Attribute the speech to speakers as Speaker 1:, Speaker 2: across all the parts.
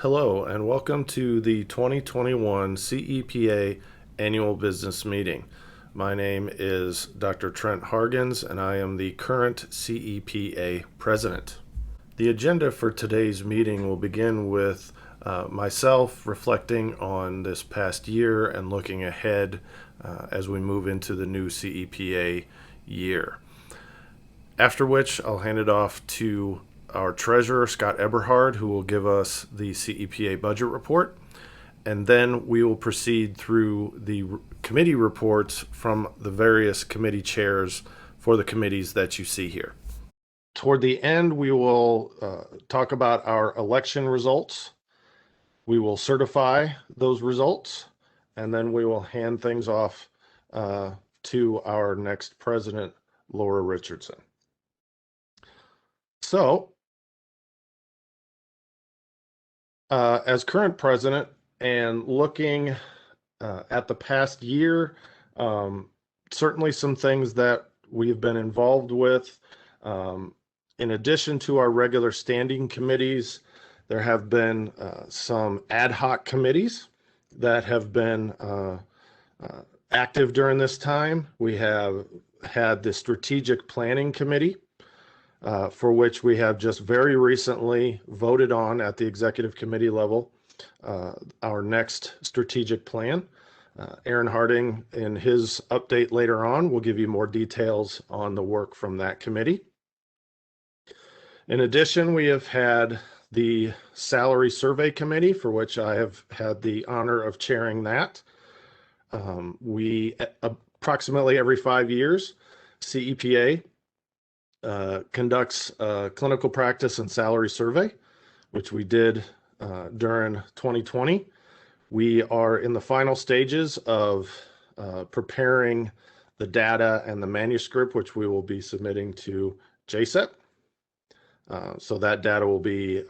Speaker 1: Hello, and welcome to the 2021 CEPA Annual Business Meeting. My name is Dr. Trent Hargens, and I am the current CEPA President. The agenda for today's meeting will begin with myself reflecting on this past year and looking ahead as we move into the new CEPA year. After which, I'll hand it off to our treasurer, Scott Eberhard, who will give us the CEPA budget report. And then we will proceed through the committee reports from the various committee chairs for the committees that you see here. Toward the end, we will talk about our election results. We will certify those results, and then we will hand things off to our next president, Laura Richardson. So, as current president and looking at the past year, certainly some things that we've been involved with. In addition to our regular standing committees, there have been some ad hoc committees that have been active during this time. We have had the Strategic Planning Committee, for which we have just very recently voted on at the executive committee level our next strategic plan. Aaron Harding, in his update later on, will give you more details on the work from that committee. In addition, we have had the Salary Survey Committee, for which I have had the honor of chairing that. We approximately every 5 years, CEPA conducts a clinical practice and salary survey, which we did during 2020. We are in the final stages of preparing the data and the manuscript, which we will be submitting to JCEP. So that data will be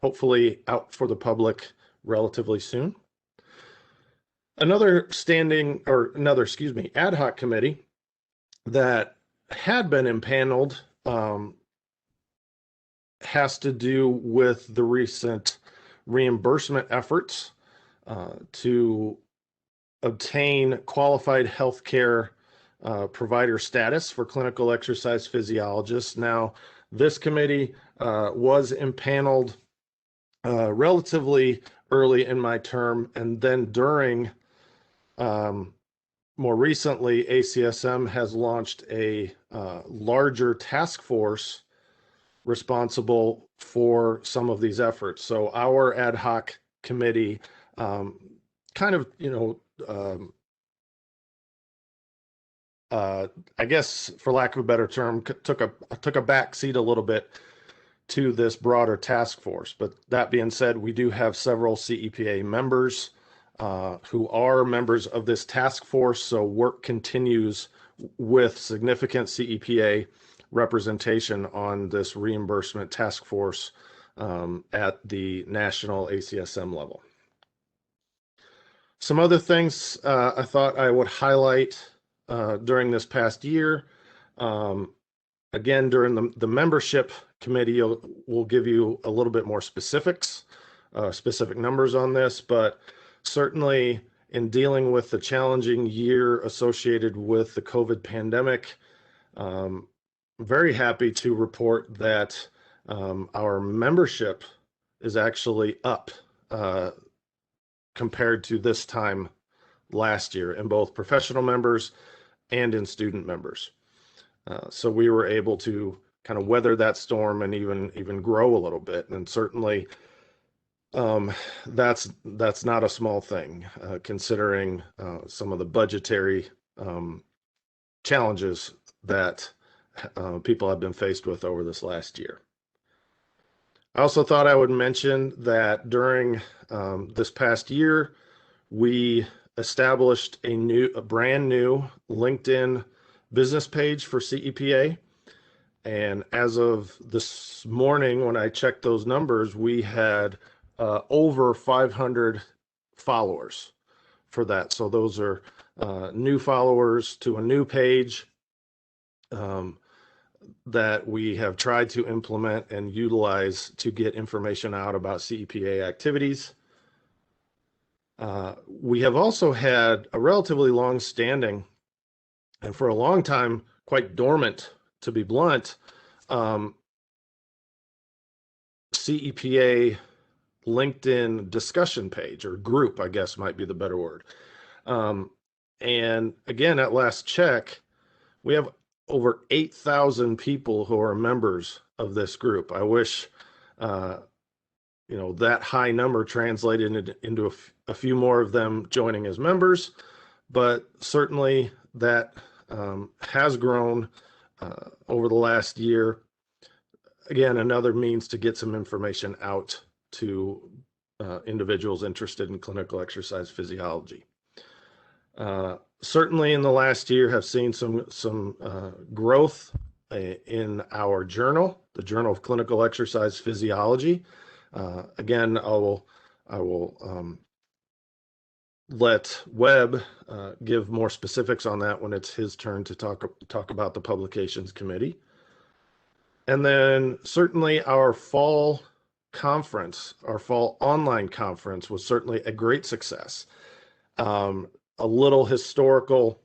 Speaker 1: hopefully out for the public relatively soon. Another ad hoc committee that had been impaneled has to do with the recent reimbursement efforts to obtain qualified healthcare provider status for clinical exercise physiologists. Now, this committee was impaneled relatively early in my term, and then during more recently, ACSM has launched a larger task force responsible for some of these efforts. So our ad hoc committee I guess, for lack of a better term, took a back seat a little bit to this broader task force. But that being said, we do have several CEPA members who are members of this task force, so work continues with significant CEPA representation on this reimbursement task force at the national ACSM level. Some other things I thought I would highlight during this past year. Again, during the membership committee, we'll give you a little bit more specific numbers on this, but certainly in dealing with the challenging year associated with the COVID pandemic, very happy to report that our membership is actually up compared to this time last year in both professional members and in student members. So we were able to kind of weather that storm and even grow a little bit. And certainly that's not a small thing, considering some of the budgetary challenges that people have been faced with over this last year. I also thought I would mention that during this past year, we established a brand new LinkedIn business page for CEPA. And as of this morning, when I checked those numbers, we had over 500 followers for that. So those are new followers to a new page. that we have tried to implement and utilize to get information out about CEPA activities. We have also had a relatively long-standing, and for a long time, quite dormant, to be blunt, CEPA LinkedIn discussion page, or group, I guess might be the better word. And again, at last check, we have over 8,000 people who are members of this group. I wish, that high number translated into a few more of them joining as members, but certainly that has grown over the last year. Again, another means to get some information out to individuals interested in clinical exercise physiology. Certainly in the last year have seen some growth in our journal, the Journal of Clinical Exercise Physiology. Again, I will let Webb give more specifics on that when it's his turn to talk about the publications committee. And then certainly our fall conference, our fall online conference, was certainly a great success. A little historical,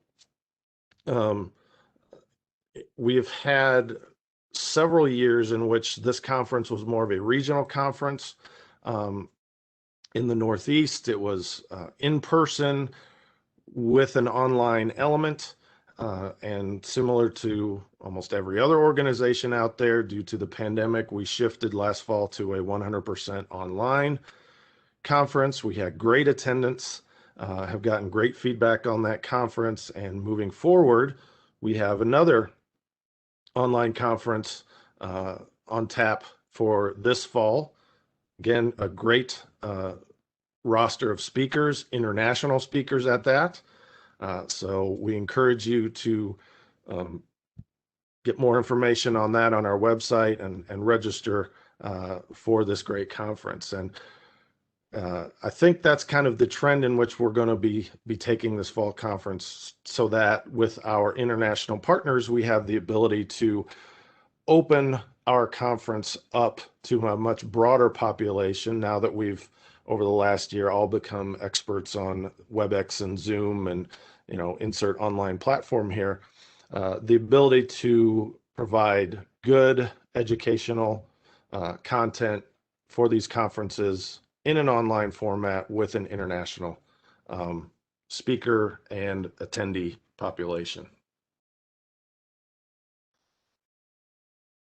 Speaker 1: we've had several years in which this conference was more of a regional conference. In the Northeast, it was in person with an online element, and similar to almost every other organization out there, due to the pandemic, we shifted last fall to a 100% online conference. We had great attendance, have gotten great feedback on that conference, and moving forward, we have another online conference on tap for this fall. Again, a great roster of speakers, international speakers at that. So we encourage you to get more information on that on our website and register for this great conference. And I think that's kind of the trend in which we're going to be taking this fall conference, so that with our international partners, we have the ability to open our conference up to a much broader population now that we've, over the last year, all become experts on WebEx and Zoom and, insert online platform here. The ability to provide good educational content for these conferences in an online format with an international speaker and attendee population.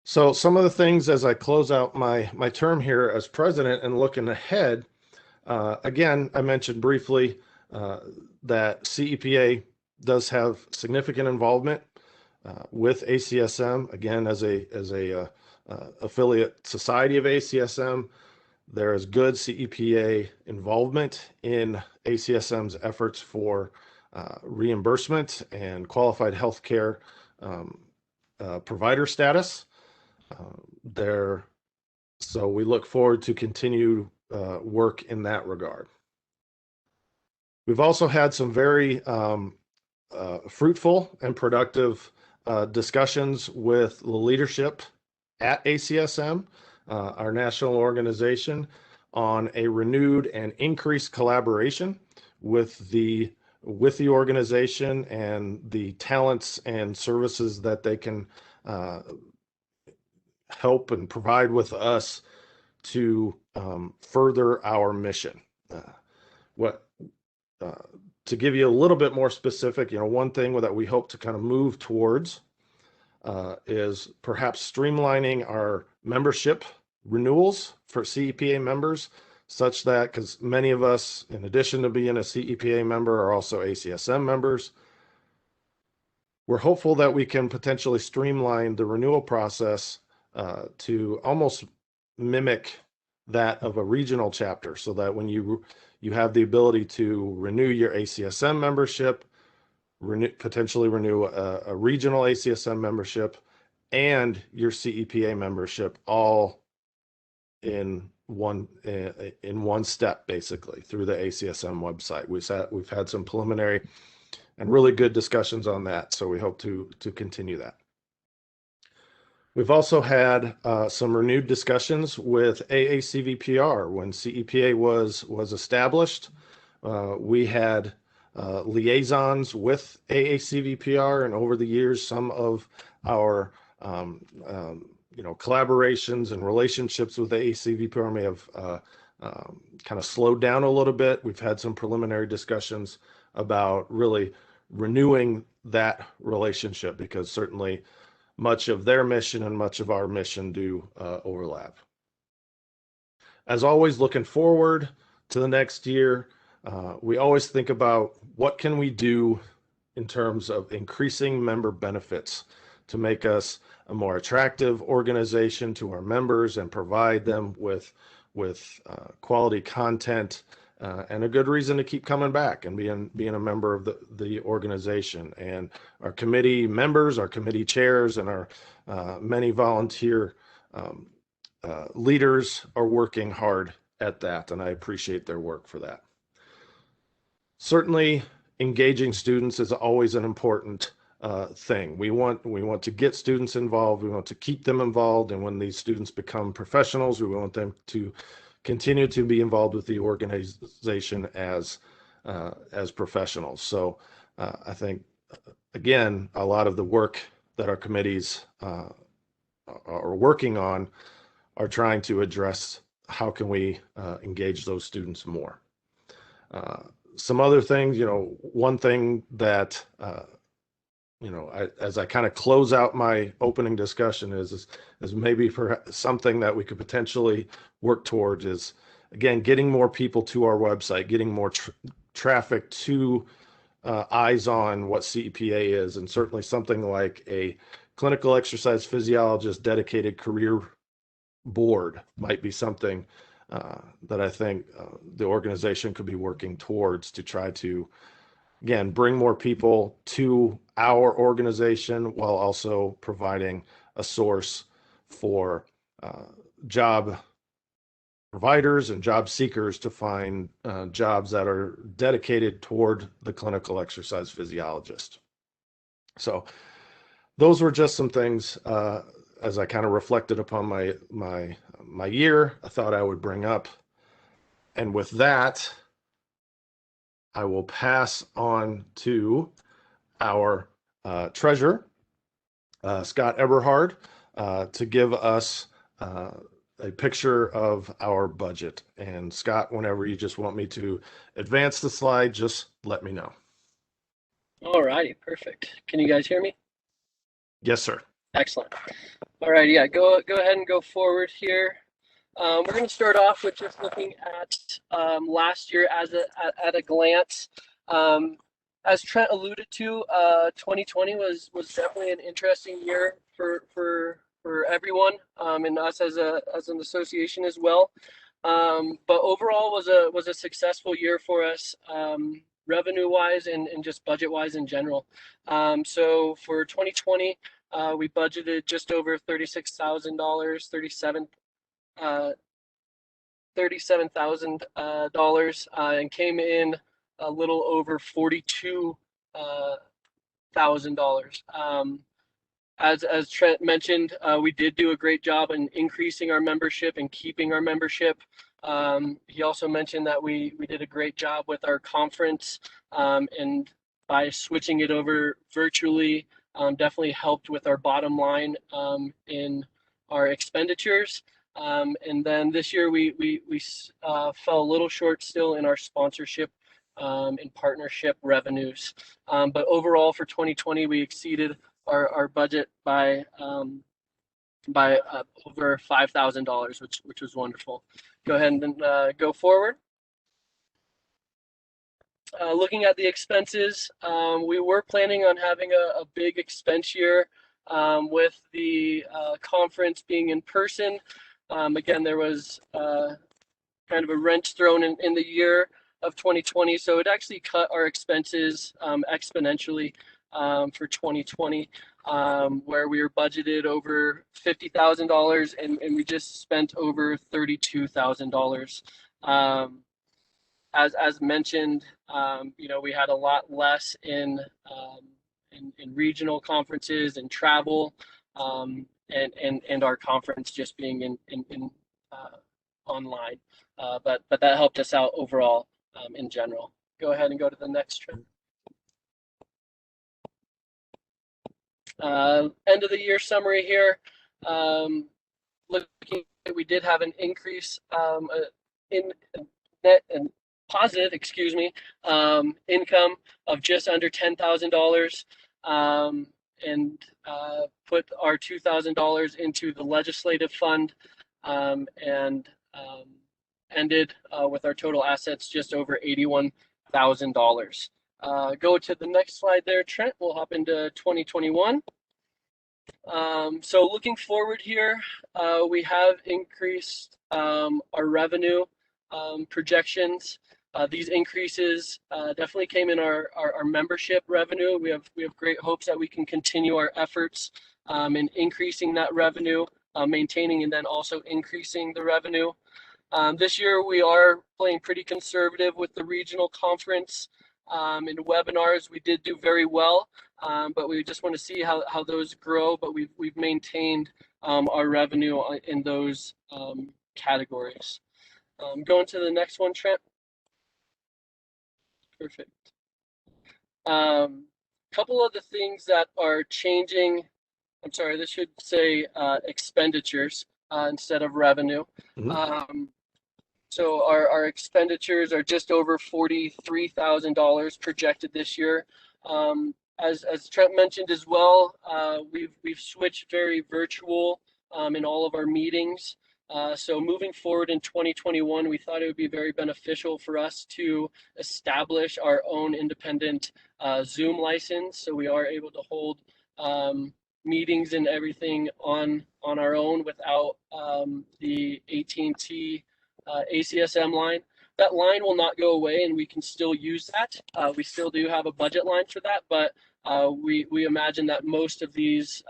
Speaker 1: So some of the things as I close out my term here as president and looking ahead, again, I mentioned briefly that CEPA does have significant involvement with ACSM. Again, as a affiliate society of ACSM, there is good CEPA involvement in ACSM's efforts for reimbursement and qualified healthcare provider status. So we look forward to continue work in that regard. We've also had some very fruitful and productive discussions with the leadership at ACSM, our national organization, on a renewed and increased collaboration with the organization and the talents and services that they can help and provide with us to further our mission. To give you a little bit more specific, one thing that we hope to kind of move towards is perhaps streamlining our membership renewals for CEPA members, such that, because many of us, in addition to being a CEPA member, are also ACSM members. We're hopeful that we can potentially streamline the renewal process to almost mimic that of a regional chapter, so that when you have the ability to renew your ACSM membership, potentially renew a regional ACSM membership, and your CEPA membership all in one step, basically through the ACSM website. We've had some preliminary and really good discussions on that, so we hope to continue that. We've also had some renewed discussions with AACVPR when CEPA was established. We had liaisons with AACVPR, and over the years, some of our collaborations and relationships with AACVPR may have kind of slowed down a little bit. We've had some preliminary discussions about really renewing that relationship because certainly much of their mission and much of our mission do overlap. As always, looking forward to the next year, we always think about what can we do in terms of increasing member benefits to make us a more attractive organization to our members and provide them with quality content and a good reason to keep coming back and being a member of the organization. And our committee members, our committee chairs, and our many volunteer leaders are working hard at that, and I appreciate their work for that. Certainly, engaging students is always an important thing. We want to get students involved. We want to keep them involved, and when these students become professionals, we want them to continue to be involved with the organization as professionals. So I think, again, a lot of the work that our committees are working on are trying to address how can we engage those students more. Some other things, one thing that as I kind of close out my opening discussion is maybe for something that we could potentially work towards is, again, getting more people to our website, getting more traffic to eyes on what CEPA is, and certainly something like a clinical exercise physiologist dedicated career board might be something that I think the organization could be working towards to try to, again, bring more people to our organization while also providing a source for job providers and job seekers to find jobs that are dedicated toward the clinical exercise physiologist. So those were just some things as I kind of reflected upon my year, I thought I would bring up. And with that, I will pass on to our treasurer, Scott Eberhard, to give us a picture of our budget. And Scott, whenever you just want me to advance the slide, just let me know.
Speaker 2: All righty, perfect. Can you guys hear me?
Speaker 1: Yes, sir.
Speaker 2: Excellent. All right, yeah, go ahead and go forward here. We're going to start off with just looking at last year at a glance. As Trent alluded to, 2020 was definitely an interesting year for everyone, and us as an association as well. But overall was a successful year for us, revenue wise and just budget wise in general. So for 2020, we budgeted just over $36,000, $37,000, and came in a little over $42,000. As Trent mentioned, we did do a great job in increasing our membership and keeping our membership. He also mentioned that we did a great job with our conference, and by switching it over virtually, definitely helped with our bottom line in our expenditures. And then this year we fell a little short still in our sponsorship and partnership revenues. But overall for 2020, we exceeded our budget by over $5,000, which was wonderful. Go ahead and go forward. Looking at the expenses, we were planning on having a big expense year with the conference being in person. Again, there was kind of a wrench thrown in the year of 2020, so it actually cut our expenses exponentially for 2020, where we were budgeted over $50,000 and we just spent over $32,000. As mentioned, we had a lot less in regional conferences and travel. and our conference just being in online. But that helped us out overall in general. Go ahead and go to the next trend. End of the year summary here. Looking, we did have an increase in net and positive, excuse me, income of just under $10,000, and put our $2,000 into the legislative fund, and ended with our total assets just over $81,000. Go to the next slide there, Trent. We'll hop into 2021. So looking forward here, we have increased our revenue projections. These increases definitely came in our membership revenue. We have great hopes that we can continue our efforts in increasing that revenue, maintaining and then also increasing the revenue. This year we are playing pretty conservative with the regional conference. In webinars, we did do very well, but we just want to see how those grow. But we've maintained our revenue in those categories. Going to the next one, Trent. Perfect. Couple of the things that are changing. I'm sorry, this should say expenditures instead of revenue.
Speaker 1: Mm-hmm.
Speaker 2: So our expenditures are just over $43,000 projected this year. As Trent mentioned as well, we've switched very virtual in all of our meetings. So moving forward in 2021, we thought it would be very beneficial for us to establish our own independent Zoom license, so we are able to hold meetings and everything on our own without the AT&T ACSM line. That line will not go away, and we can still use that. We still do have a budget line for that, but we imagine that most of these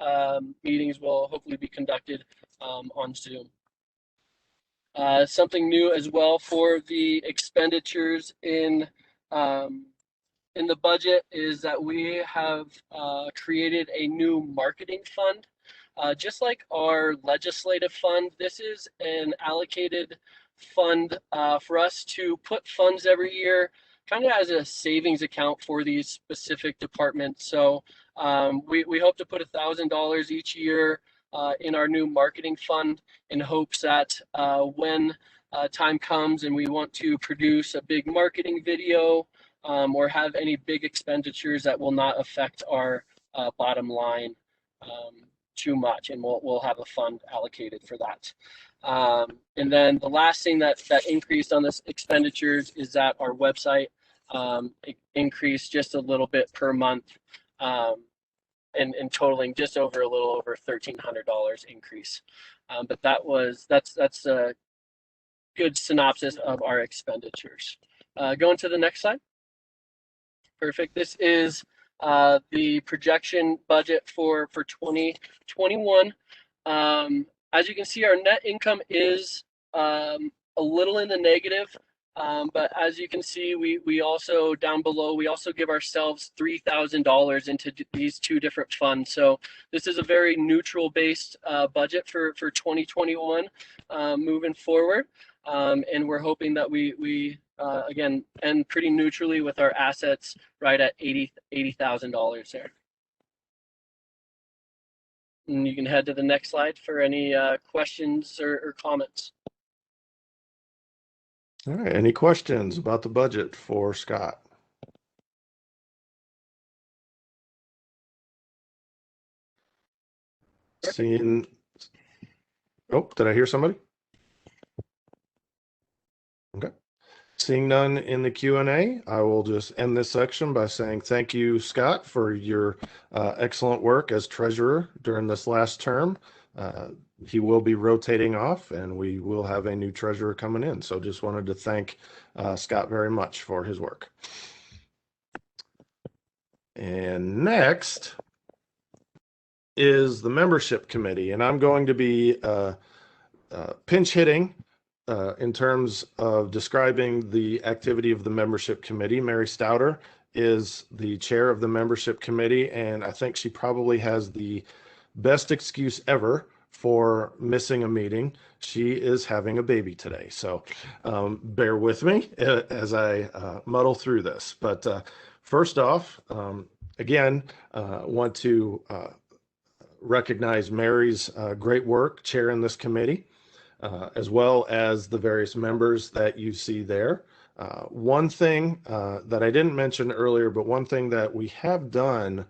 Speaker 2: meetings will hopefully be conducted on Zoom. Something new as well for the expenditures in the budget is that we have created a new marketing fund. Just like our legislative fund, this is an allocated fund for us to put funds every year, kind of as a savings account for these specific departments. So we hope to put $1,000 each year in our new marketing fund in hopes that when time comes and we want to produce a big marketing video or have any big expenditures, that will not affect our bottom line too much, and we'll have a fund allocated for that. And then the last thing that increased on this expenditures is that our website increased just a little bit per month, and totaling just over a little over $1,300 increase. But that's a good synopsis of our expenditures. Going to the next slide. Perfect. This is the projection budget for 2021. As you can see, our net income is a little in the negative, but as you can see, we also down below, we also give ourselves $3,000 into these two different funds. So this is a very neutral based budget for 2021 moving forward, and we're hoping that we again end pretty neutrally with our assets right at $80,000 there. And you can head to the next slide for any questions or comments.
Speaker 1: All right. Any questions about the budget for Scott? Seeing, oh, did I hear somebody? Okay. Seeing none in the Q&A, I will just end this section by saying thank you, Scott, for your excellent work as treasurer during this last term. He will be rotating off, and we will have a new treasurer coming in. So just wanted to thank Scott very much for his work. And next is the membership committee, and I'm going to be pinch hitting in terms of describing the activity of the membership committee. Mary Stouter is the chair of the membership committee, and I think she probably has the best excuse ever for missing a meeting. She is having a baby today. So bear with me as I muddle through this. But first off, again, want to recognize Mary's great work chairing this committee, as well as the various members that you see there. One thing that I didn't mention earlier, but one thing that we have done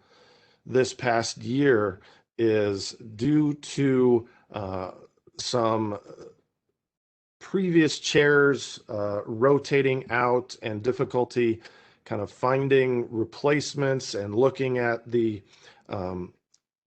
Speaker 1: this past year is due to some previous chairs rotating out and difficulty kind of finding replacements and looking at the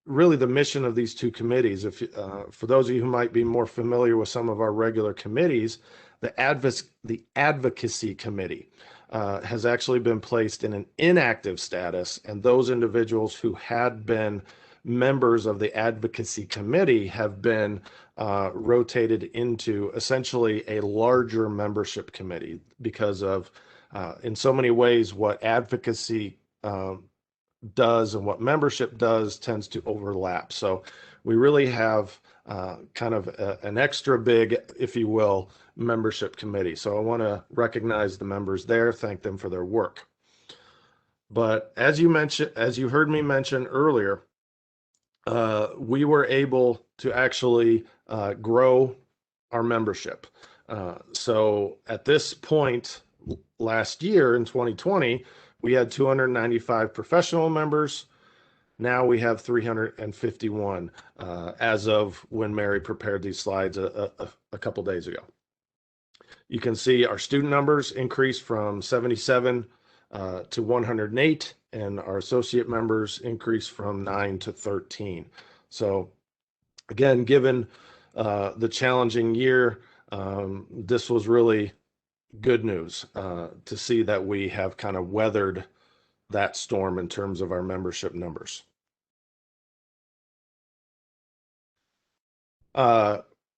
Speaker 1: really the mission of these two committees. If for those of you who might be more familiar with some of our regular committees, the advocacy committee has actually been placed in an inactive status, and those individuals who had been members of the advocacy committee have been rotated into essentially a larger membership committee because of, in so many ways, what advocacy does and what membership does tends to overlap. So we really have kind of an extra big, if you will, membership committee. So I want to recognize the members there, thank them for their work. But as you mentioned, as you heard me mention earlier, we were able to actually grow our membership. So at this point last year in 2020, we had 295 professional members. Now we have 351 as of when Mary prepared these slides a couple days ago. You can see our student numbers increased from 77 to 108, and our associate members increased from 9 to 13. So again, given the challenging year, this was really good news to see that we have kind of weathered that storm in terms of our membership numbers.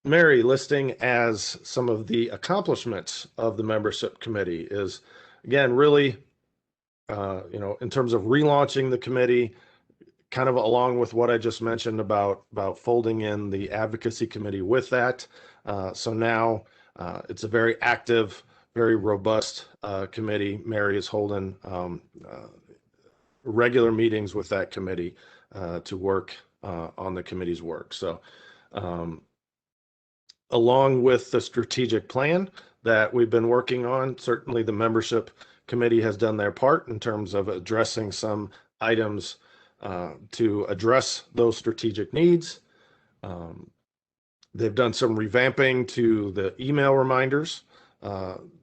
Speaker 1: Mary listing as some of the accomplishments of the membership committee is, again, really, in terms of relaunching the committee, kind of along with what I just mentioned about folding in the advocacy committee with that. So now it's a very active, very robust committee. Mary is holding regular meetings with that committee to work on the committee's work. So along with the strategic plan that we've been working on, certainly the membership committee has done their part in terms of addressing some items to address those strategic needs. They've done some revamping to the email reminders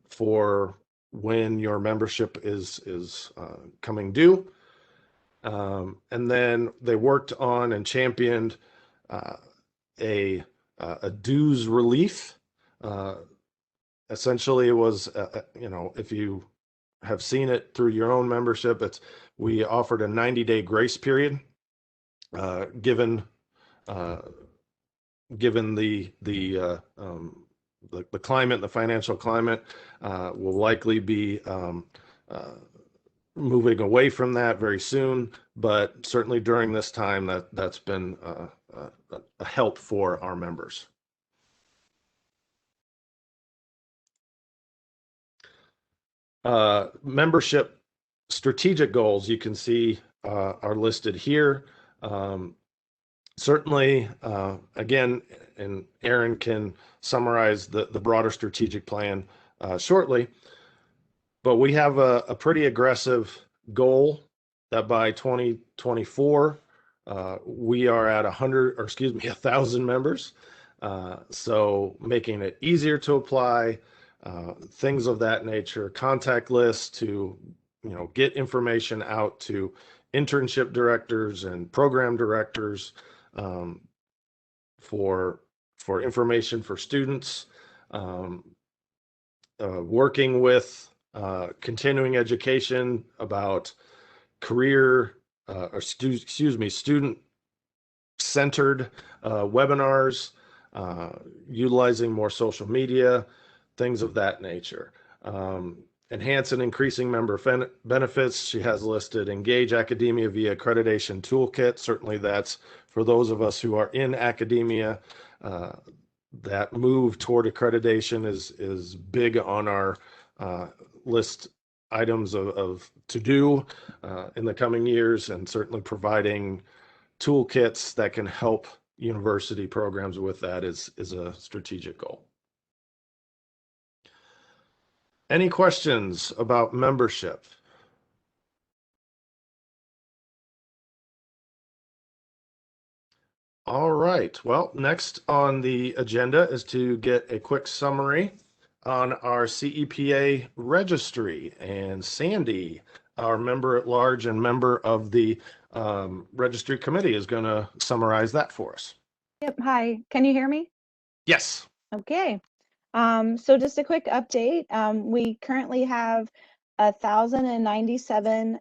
Speaker 1: for when your membership is coming due. And then they worked on and championed a dues relief. Essentially, it was, if you have seen it through your own membership, we offered a 90-day grace period, given the climate, the financial climate, will likely be moving away from that very soon. But certainly during this time, that's been a help for our members. Membership strategic goals, you can see, are listed here. Certainly, again, and Aaron can summarize the broader strategic plan shortly, but we have a pretty aggressive goal that by 2024, we are at 1,000 members. So making it easier to apply, things of that nature, contact lists to, get information out to internship directors and program directors for information for students, working with continuing education about career, student-centered webinars, utilizing more social media, things of that nature. enhance and increasing member benefits. She has listed engage academia via accreditation toolkit. Certainly that's for those of us who are in academia. That move toward accreditation is big on our list items of to do in the coming years, and certainly providing toolkits that can help university programs with that is a strategic goal. Any questions about membership? All right. Well, next on the agenda is to get a quick summary on our CEPA registry. And Sandy, our member at large and member of the registry committee, is going to summarize that for us.
Speaker 3: Yep. Hi. Can you hear me?
Speaker 1: Yes.
Speaker 3: Okay. So just a quick update. We currently have 1,097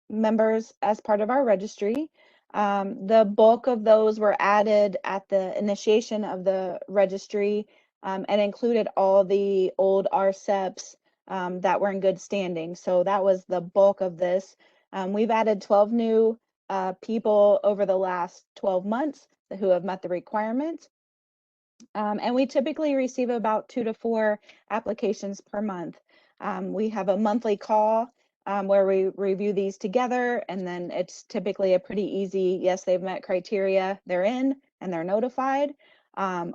Speaker 3: members as part of our registry. The bulk of those were added at the initiation of the registry and included all the old RCEPs that were in good standing. So that was the bulk of this. We've added 12 new people over the last 12 months who have met the requirement. And we typically receive about 2 to 4 applications per month. We have a monthly call where we review these together, and then it's typically a pretty easy, yes, they've met criteria, they're in, and they're notified,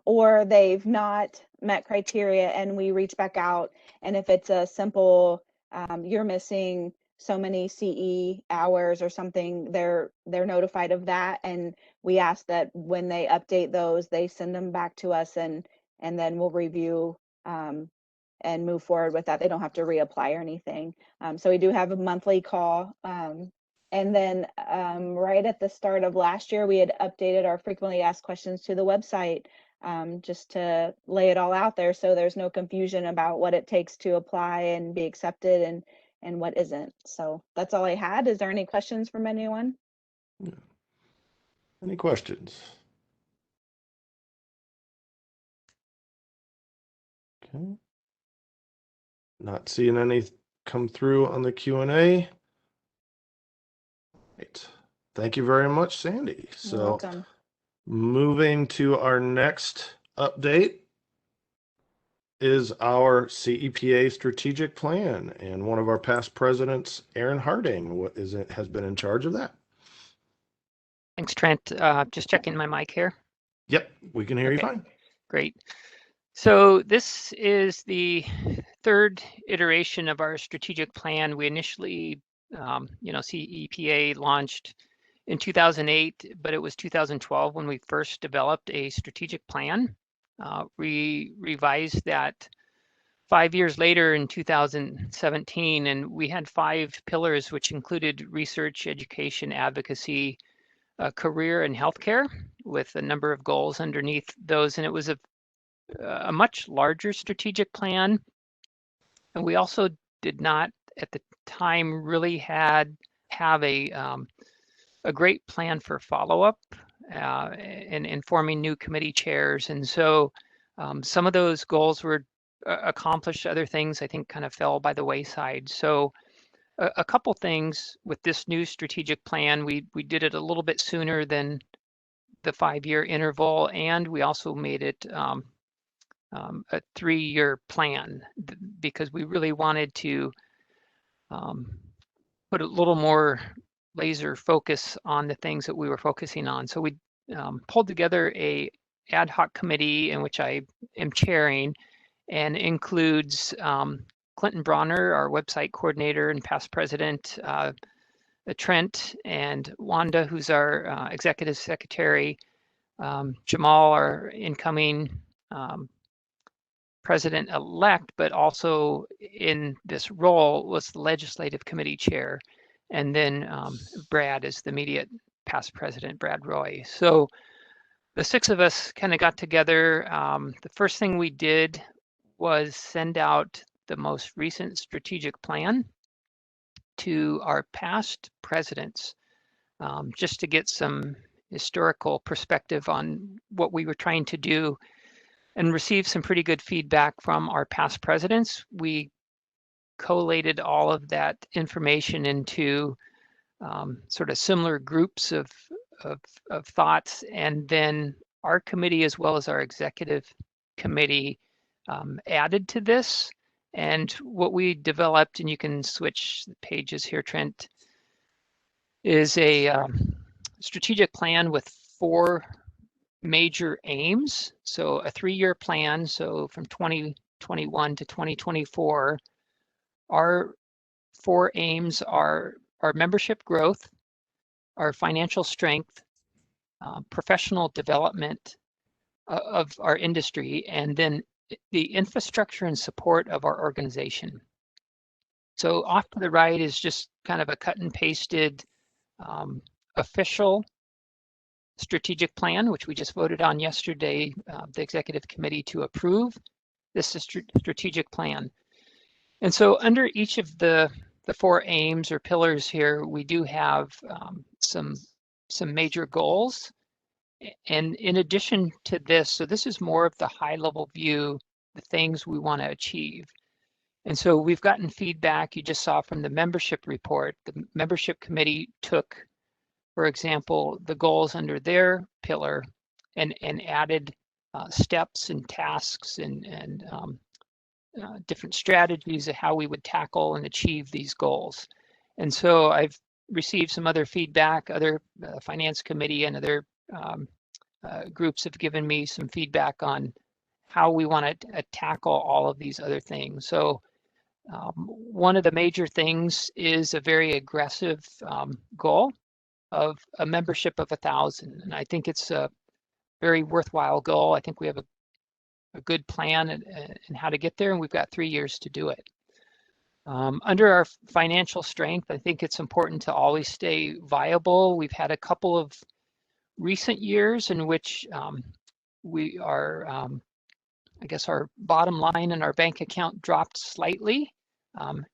Speaker 3: or they've not met criteria and we reach back out. And if it's a simple, you're missing so many CE hours or something, they're notified of that, and we ask that when they update those, they send them back to us, and then we'll review and move forward with that. They don't have to reapply or anything. So we do have a monthly call. And then right at the start of last year, we had updated our frequently asked questions to the website just to lay it all out there so there's no confusion about what it takes to apply and be accepted and what isn't. So that's all I had. Is there any questions from anyone?
Speaker 1: Yeah. Any questions? Okay. Not seeing any come through on the Q&A. Right. Thank you very much, Sandy.
Speaker 3: You're welcome.
Speaker 1: Moving to our next update is our CEPA strategic plan, and one of our past presidents, Aaron Harding, has been in charge of that.
Speaker 4: Thanks, Trent. Just checking my mic here.
Speaker 1: Yep, we can hear you fine.
Speaker 4: Great. So this is the third iteration of our strategic plan. We initially, CEPA launched in 2008, but it was 2012 when we first developed a strategic plan. We revised that 5 years later in 2017, and we had 5 pillars, which included research, education, advocacy, career, and healthcare, with a number of goals underneath those. And it was a much larger strategic plan. And we also did not at the time really have a great plan for follow-up and forming new committee chairs. And so some of those goals were accomplished. Other things I think kind of fell by the wayside. So a couple things with this new strategic plan, we did it a little bit sooner than the 5-year interval, and we also made it a 3-year plan because we really wanted to put a little more laser focus on the things that we were focusing on. So we pulled together a ad hoc committee in which I am chairing, and includes Clinton Bronner, our website coordinator and past president, Trent and Wanda, who's our executive secretary, Jamal, our incoming president-elect, but also in this role was the legislative committee chair, and then Brad is the immediate past president, Brad Roy. So the 6 of us kind of got together. The first thing we did was send out the most recent strategic plan to our past presidents, just to get some historical perspective on what we were trying to do, and receive some pretty good feedback from our past presidents. We collated all of that information into sort of similar groups of thoughts, and then our committee as well as our executive committee added to this. And what we developed, and you can switch the pages here, Trent, is a strategic plan with 4 major aims. So a 3-year plan. So from 2021 to 2024, our 4 aims are our membership growth, our financial strength, professional development of our industry, and then the infrastructure and support of our organization. So off to the right is just kind of a cut and pasted official strategic plan, which we just voted on yesterday, the executive committee to approve. This is strategic plan. And so under each of the 4 aims or pillars here, we do have some major goals. And in addition to this, so this is more of the high level view, the things we want to achieve. And so we've gotten feedback you just saw from the membership report. The membership committee took, for example, the goals under their pillar and added steps and tasks and different strategies of how we would tackle and achieve these goals. And so I've received some other feedback, other finance committee and other groups have given me some feedback on how we want to tackle all of these other things. So one of the major things is a very aggressive goal of a membership of 1,000. And I think it's a very worthwhile goal. I think we have a good plan and how to get there, and we've got 3 years to do it. Under our financial strength, I think it's important to always stay viable. We've had a couple of recent years in which we are, I guess our bottom line in our bank account dropped slightly.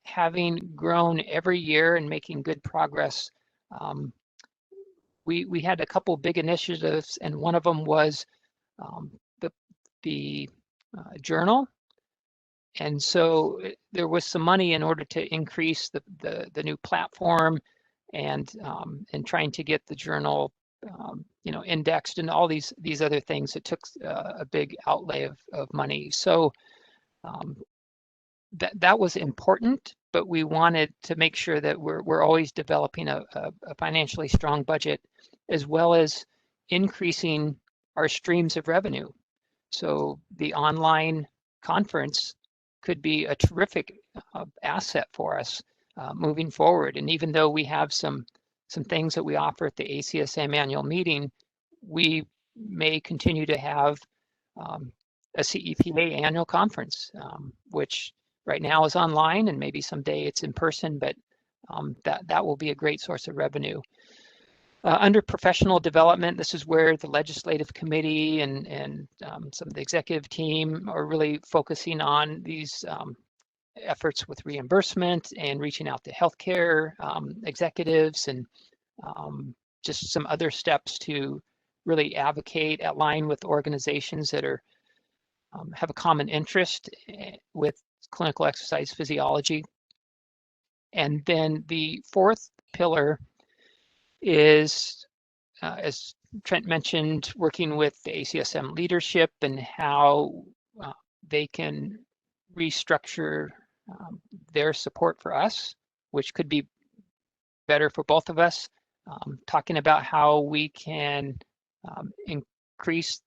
Speaker 4: Having grown every year and making good progress, we had a couple big initiatives, and one of them was the journal. And so there was some money in order to increase the new platform and trying to get the journal indexed and all these other things. It took a big outlay of money. So that was important, but we wanted to make sure that we're always developing a financially strong budget, as well as increasing our streams of revenue. So the online conference could be a terrific asset for us moving forward. And even though we have some things that we offer at the ACSM annual meeting, we may continue to have a CEPA annual conference, which right now is online, and maybe someday it's in person, but that will be a great source of revenue. Under professional development, this is where the legislative committee and some of the executive team are really focusing on these efforts with reimbursement and reaching out to healthcare executives and just some other steps to really advocate, align with organizations that are have a common interest with clinical exercise physiology. And then the 4th pillar is, as Trent mentioned, working with the ACSM leadership and how they can restructure their support for us, which could be better for both of us. Talking about how we can increase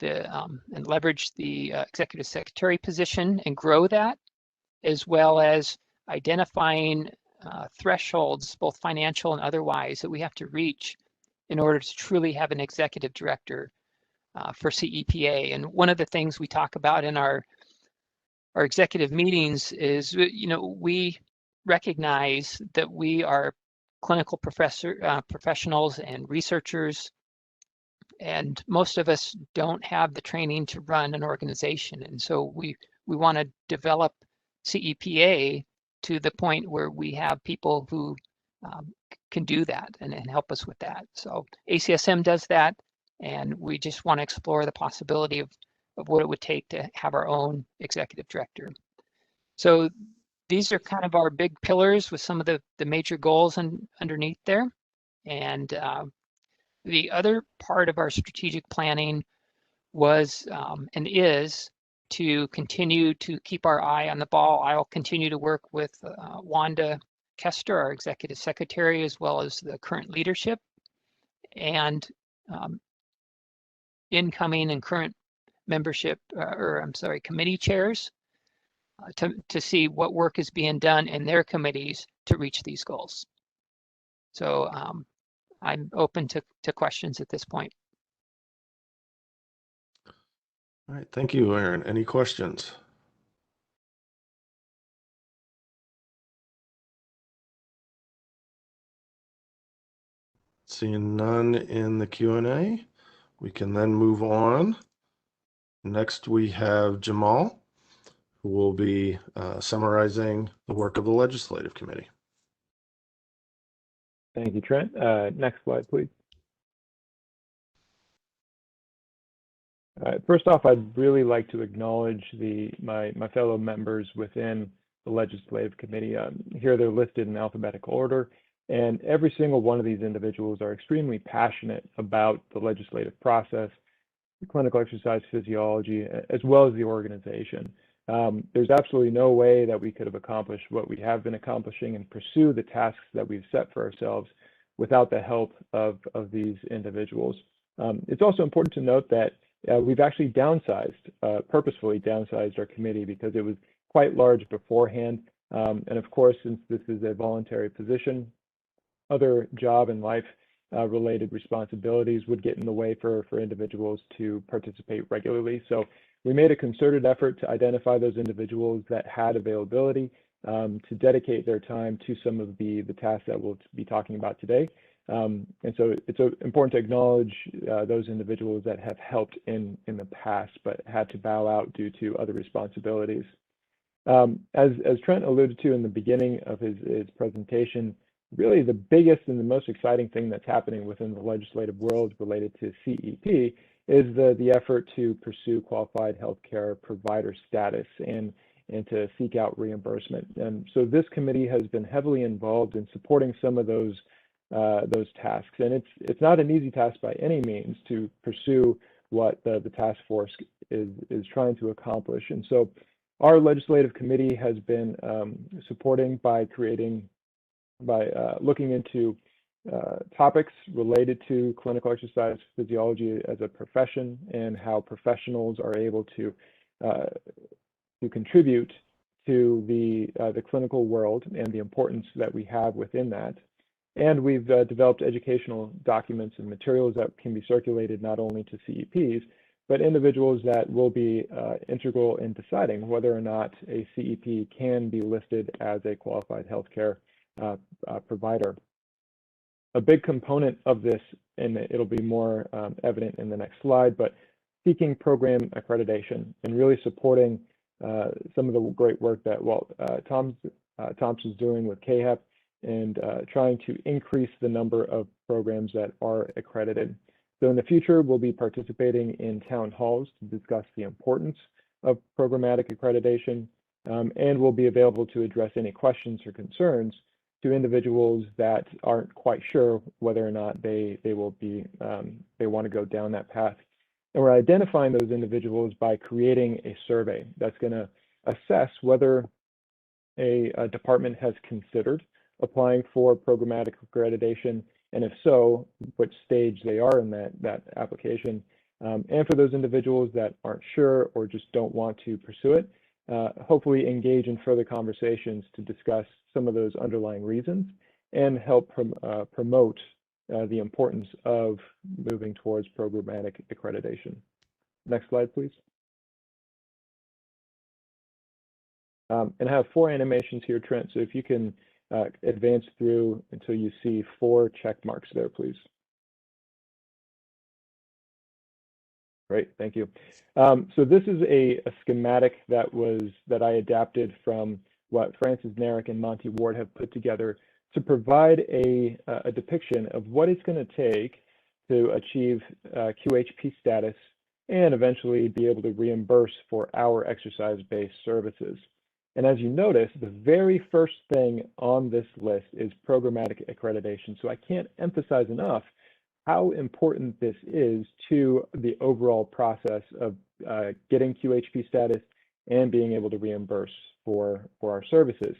Speaker 4: and leverage the executive secretary position and grow that, as well as identifying thresholds, both financial and otherwise, that we have to reach in order to truly have an executive director for CEPA. And one of the things we talk about in our executive meetings is, we recognize that we are clinical professionals and researchers, and most of us don't have the training to run an organization. And so we want to develop CEPA to the point where we have people who can do that and help us with that. So ACSM does that, and we just want to explore the possibility of what it would take to have our own executive director. So these are kind of our big pillars with some of the major goals underneath there. And the other part of our strategic planning was and is to continue to keep our eye on the ball. I'll continue to work with Wanda Kester, our executive secretary, as well as the current leadership and incoming and current membership, committee chairs to see what work is being done in their committees to reach these goals. So I'm open to questions at this point.
Speaker 1: All right, thank you, Aaron. Any questions? Seeing none in the Q&A, we can then move on. Next, we have Jamal, who will be summarizing the work of the Legislative Committee.
Speaker 5: Thank you, Trent. Next slide, please. First off, I'd really like to acknowledge my fellow members within the Legislative Committee. Here they're listed in alphabetical order, and every single one of these individuals are extremely passionate about the legislative process, the clinical exercise physiology, as well as the organization. There's absolutely no way that we could have accomplished what we have been accomplishing and pursue the tasks that we've set for ourselves without the help of these individuals. It's also important to note that we've actually purposefully downsized our committee because it was quite large beforehand. And of course, since this is a voluntary position, other job and life related responsibilities would get in the way for individuals to participate regularly. So we made a concerted effort to identify those individuals that had availability to dedicate their time to some of the tasks that we'll be talking about today. And so it's important to acknowledge those individuals that have helped in the past, but had to bow out due to other responsibilities. As Trent alluded to in the beginning of his presentation, really the biggest and the most exciting thing that's happening within the legislative world related to CEP is the effort to pursue qualified healthcare provider status and to seek out reimbursement. And so this committee has been heavily involved in supporting some of those tasks. And it's not an easy task by any means to pursue what the task force is trying to accomplish. And so our legislative committee has been supporting by looking into topics related to clinical exercise physiology as a profession and how professionals are able to contribute to the clinical world and the importance that we have within that. And we've developed educational documents and materials that can be circulated not only to CEPs, but individuals that will be integral in deciding whether or not a CEP can be listed as a qualified healthcare provider. A big component of this, and it'll be more evident in the next slide, but seeking program accreditation and really supporting some of the great work that Thompson's doing with CAHEP and trying to increase the number of programs that are accredited. So in the future, we'll be participating in town halls to discuss the importance of programmatic accreditation, and we'll be available to address any questions or concerns to individuals that aren't quite sure whether or not they want to go down that path. And we're identifying those individuals by creating a survey that's going to assess whether a department has considered applying for programmatic accreditation, and if so, which stage they are in that application. And for those individuals that aren't sure or just don't want to pursue it, hopefully engage in further conversations to discuss some of those underlying reasons and help promote the importance of moving towards programmatic accreditation. Next slide, please. And I have 4 animations here, Trent, so if you can advance through until you see 4 check marks there, please. Great, thank you. So this is a schematic that I adapted from what Francis Narek and Monty Ward have put together to provide a depiction of what it's going to take to achieve QHP status and eventually be able to reimburse for our exercise-based services. And as you notice, the very first thing on this list is programmatic accreditation. So I can't emphasize enough how important this is to the overall process of getting QHP status and being able to reimburse for our services.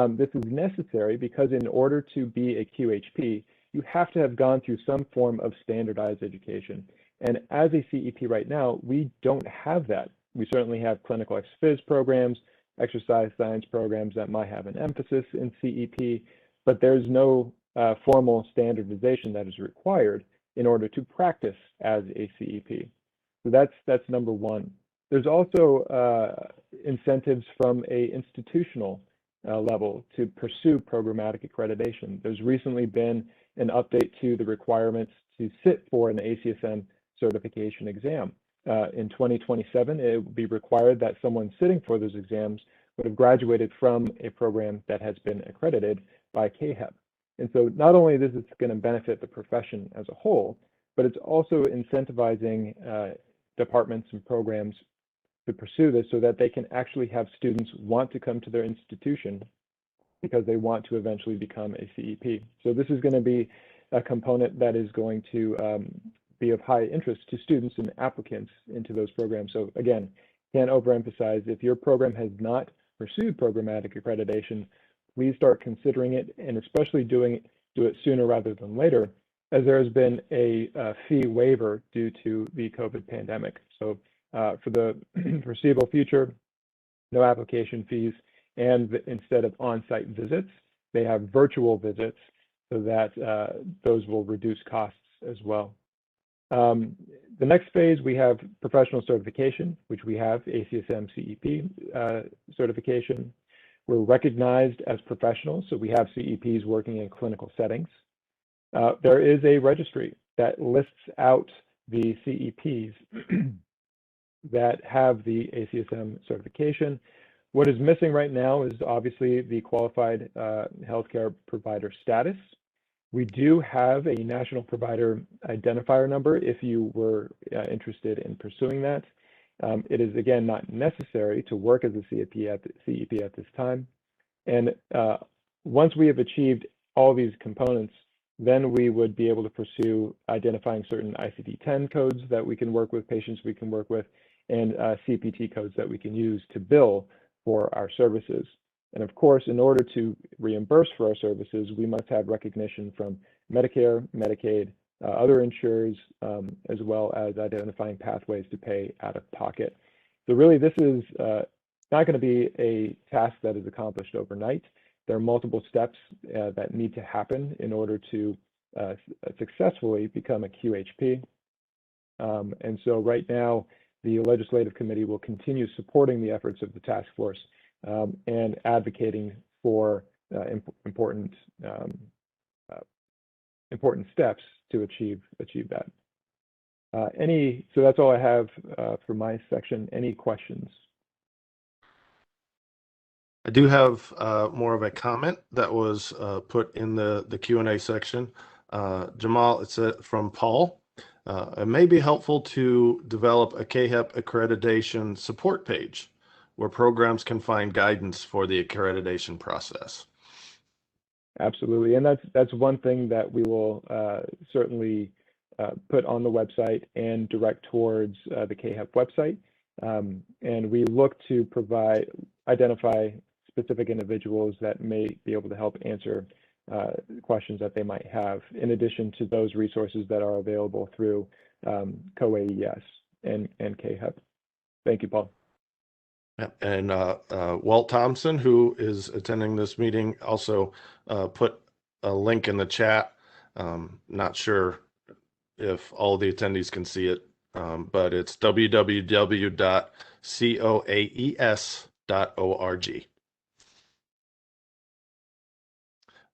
Speaker 5: This is necessary because in order to be a QHP, you have to have gone through some form of standardized education. And as a CEP right now, we don't have that. We certainly have clinical ex-phys programs, exercise science programs that might have an emphasis in CEP, but there's no formal standardization that is required in order to practice as a CEP. So that's number one. There's also incentives from a institutional level to pursue programmatic accreditation. There's recently been an update to the requirements to sit for an ACSM certification exam. In 2027, it will be required that someone sitting for those exams would have graduated from a program that has been accredited by CAHEP. And so not only is this going to benefit the profession as a whole, but it's also incentivizing departments and programs to pursue this so that they can actually have students want to come to their institution because they want to eventually become a CEP. So this is going to be a component that is going to be of high interest to students and applicants into those programs. So again, can't overemphasize, if your program has not pursued programmatic accreditation, please start considering it, and especially do it sooner rather than later, as there has been a fee waiver due to the COVID pandemic. So for the foreseeable future, no application fees, and instead of on-site visits, they have virtual visits so that those will reduce costs as well. The next phase, we have professional certification, which we have ACSM CEP certification. We're recognized as professionals, so we have CEPs working in clinical settings. There is a registry that lists out the CEPs that have the ACSM certification. What is missing right now is obviously the qualified healthcare provider status. We do have a national provider identifier number if you were interested in pursuing that. It is, again, not necessary to work as a CEP at this time. And once we have achieved all these components, then we would be able to pursue identifying certain ICD-10 codes that we can work with, patients we can work with, and CPT codes that we can use to bill for our services. And of course, in order to reimburse for our services, we must have recognition from Medicare, Medicaid, other insurers, as well as identifying pathways to pay out of pocket. So really, this is not going to be a task that is accomplished overnight. There are multiple steps that need to happen in order to successfully become a QHP. And so right now, the Legislative Committee will continue supporting the efforts of the task force and advocating for important steps to achieve that. So that's all I have for my section. Any questions?
Speaker 1: I do have more of a comment that was put in the Q&A section. Jamal, it's from Paul. It may be helpful to develop a CAHEP accreditation support page where programs can find guidance for the accreditation process.
Speaker 5: Absolutely, and that's one thing that we will certainly put on the website and direct towards the CAHEP website. And we look to identify specific individuals that may be able to help answer questions that they might have, in addition to those resources that are available through COAES and CAHEP. Thank you, Paul.
Speaker 1: And Walt Thompson, who is attending this meeting, also put a link in the chat. Not sure if all the attendees can see it, but it's www.coaes.org.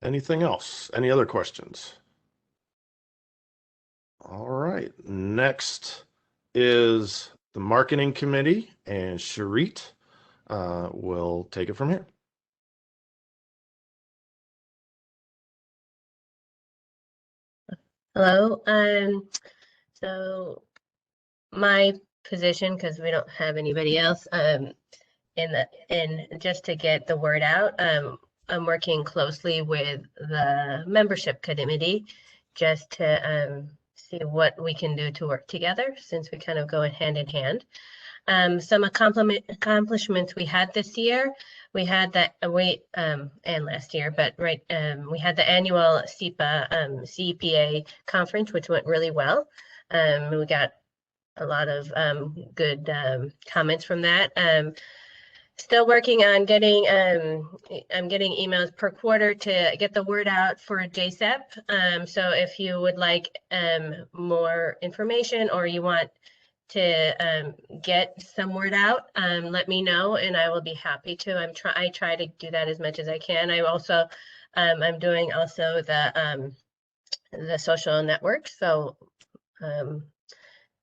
Speaker 1: Anything else? Any other questions? All right. Next is the Marketing Committee, and Sharit will take it from here.
Speaker 6: Hello. So my position, because we don't have anybody else, in just to get the word out. I'm working closely with the membership committee just to see what we can do to work together, since we kind of go hand in hand. Some accomplishments we had this year. We had that and last year, but we had the annual CEPA conference, which went really well. We got a lot of good comments from that. Still working on getting, I'm getting emails per quarter to get the word out for JCEP. So if you would like more information, or you want to get some word out, let me know and I will be happy to. I try to do that as much as I can. I also, I'm doing also the social networks. So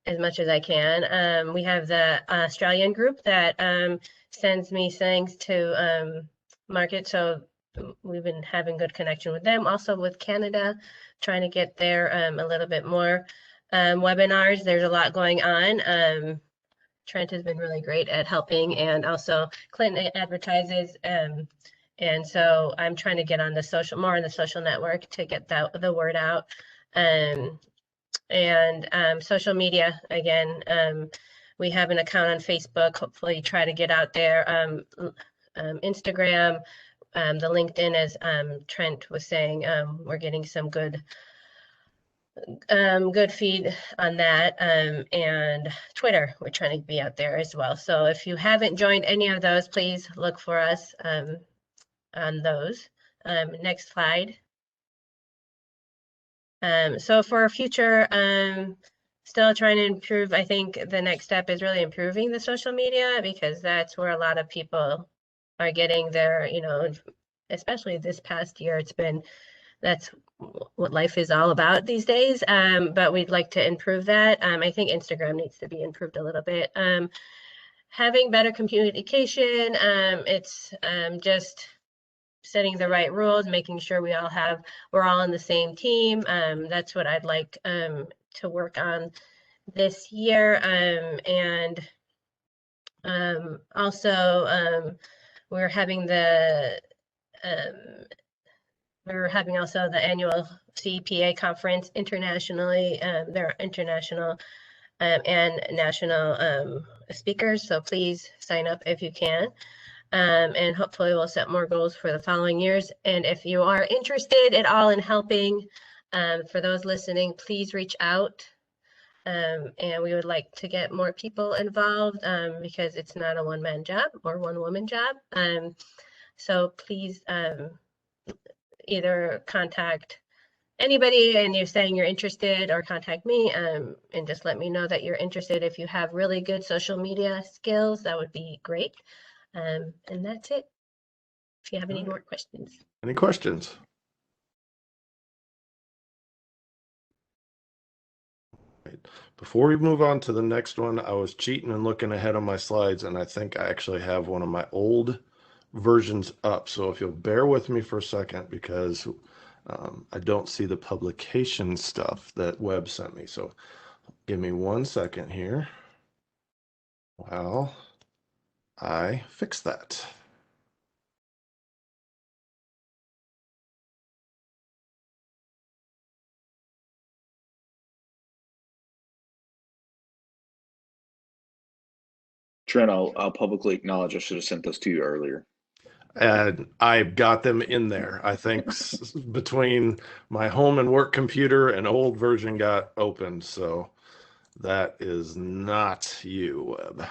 Speaker 6: as much as I can. We have the Australian group that sends me things to market. So we've been having good connection with them. Also with Canada, trying to get there a little bit more. Webinars, there's a lot going on. Trent has been really great at helping, and also Clinton advertises. And so I'm trying to get on the more on the social network to get the word out. And social media, again, we have an account on Facebook, hopefully try to get out there. Instagram, the LinkedIn, as Trent was saying, we're getting some good feed on that. And Twitter, we're trying to be out there as well. So if you haven't joined any of those, please look for us on those. Next slide. So for future, still trying to improve. I think the next step is really improving the social media, because that's where a lot of people are getting their, especially this past year, that's what life is all about these days. But we'd like to improve that. I think Instagram needs to be improved a little bit. Having better communication, it's just setting the right rules, making sure we're all on the same team. That's what I'd like to work on this year. And also we're having also the annual CEPA conference internationally. There are international and national speakers, so please sign up if you can. And hopefully we'll set more goals for the following years. And if you are interested at all in helping, for those listening, please reach out. And we would like to get more people involved, because it's not a one-man job or one-woman job. So please either contact anybody and you're saying you're interested, or contact me and just let me know that you're interested. If you have really good social media skills, that would be great. And that's it. If you have any more questions.
Speaker 1: Any questions? Before we move on to the next one, I was cheating and looking ahead on my slides, and I think I actually have one of my old versions up. So if you'll bear with me for a second, because I don't see the publication stuff that Webb sent me. So give me 1 second here. Well, I fixed that.
Speaker 7: Trent, I'll publicly acknowledge I should have sent those to you earlier.
Speaker 1: And I've got them in there. I think between my home and work computer, an old version got opened. So that is not you, Webb.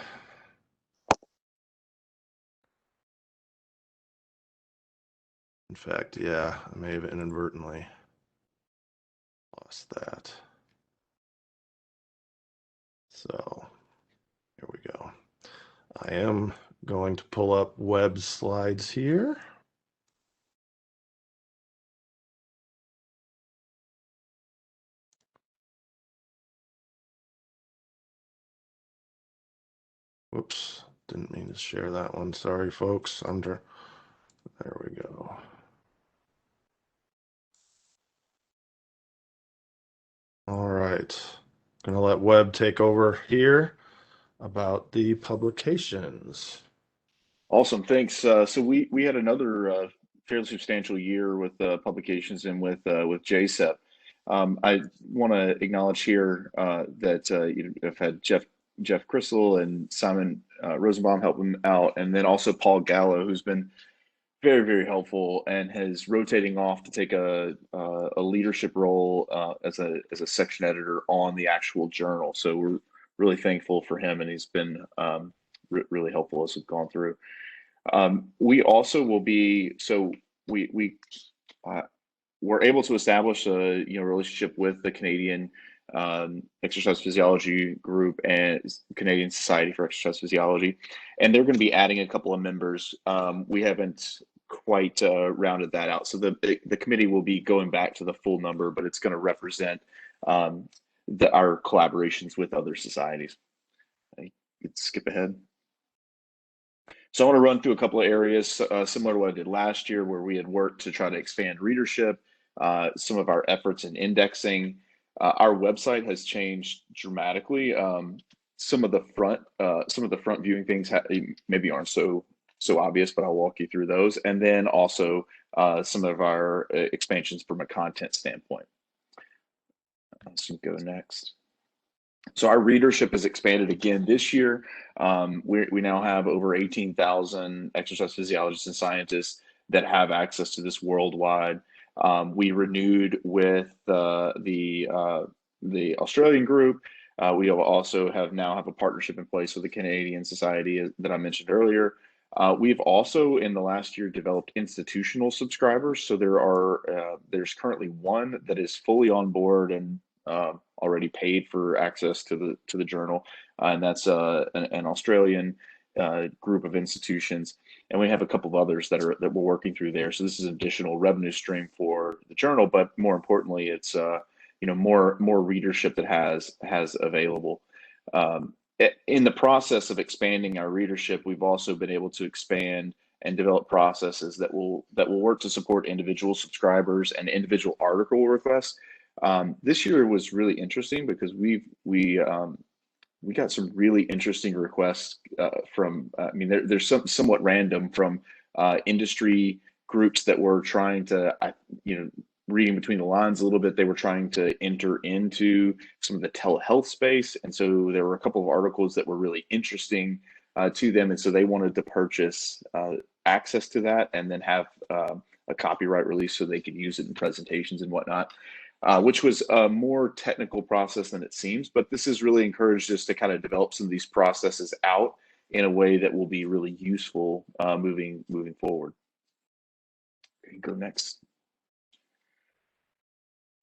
Speaker 1: In fact, yeah, I may have inadvertently lost that. So here we go. I am going to pull up Webb's slides here. Whoops, didn't mean to share that one. Sorry, folks. There we go. All right, gonna let Webb take over here about the publications.
Speaker 7: Awesome, thanks. So we had another fairly substantial year with publications and with JCEP. I want to acknowledge here that I've had Jeff Crystal and Simon Rosenbaum helping out, and then also Paul Gallo, who's been very helpful and has rotating off to take a leadership role as a section editor on the actual journal. So we're really thankful for him, and he's been really helpful as we've gone through. We also will be, so we're able to establish a relationship with the Canadian Exercise Physiology Group and Canadian Society for Exercise Physiology, and they're going to be adding a couple of members. We haven't quite rounded that out, so the committee will be going back to the full number, but it's going to represent our collaborations with other societies. I could skip ahead. So I want to run through a couple of areas similar to what I did last year, where we had worked to try to expand readership, some of our efforts in indexing. Our website has changed dramatically. Some of the front viewing things maybe aren't so obvious, but I'll walk you through those. And then also some of our expansions from a content standpoint. So go next. So our readership has expanded again this year. We now have over 18,000 exercise physiologists and scientists that have access to this worldwide. We renewed with the Australian group. We also now have a partnership in place with the Canadian Society that I mentioned earlier. We've also in the last year developed institutional subscribers. So there's currently one that is fully on board and already paid for access to the journal, and that's an Australian group of institutions, and we have a couple of others that we're working through there. So this is an additional revenue stream for the journal, but more importantly, it's more readership that has available. In the process of expanding our readership, we've also been able to expand and develop processes that will work to support individual subscribers and individual article requests. This year was really interesting because we got some really interesting requests from. There's some somewhat random from industry groups that were trying to, reading between the lines a little bit, they were trying to enter into some of the telehealth space, and so there were a couple of articles that were really interesting to them, and so they wanted to purchase access to that and then have a copyright release so they could use it in presentations and whatnot. Which was a more technical process than it seems, but this has really encouraged us to kind of develop some of these processes out in a way that will be really useful moving forward. Okay, go next.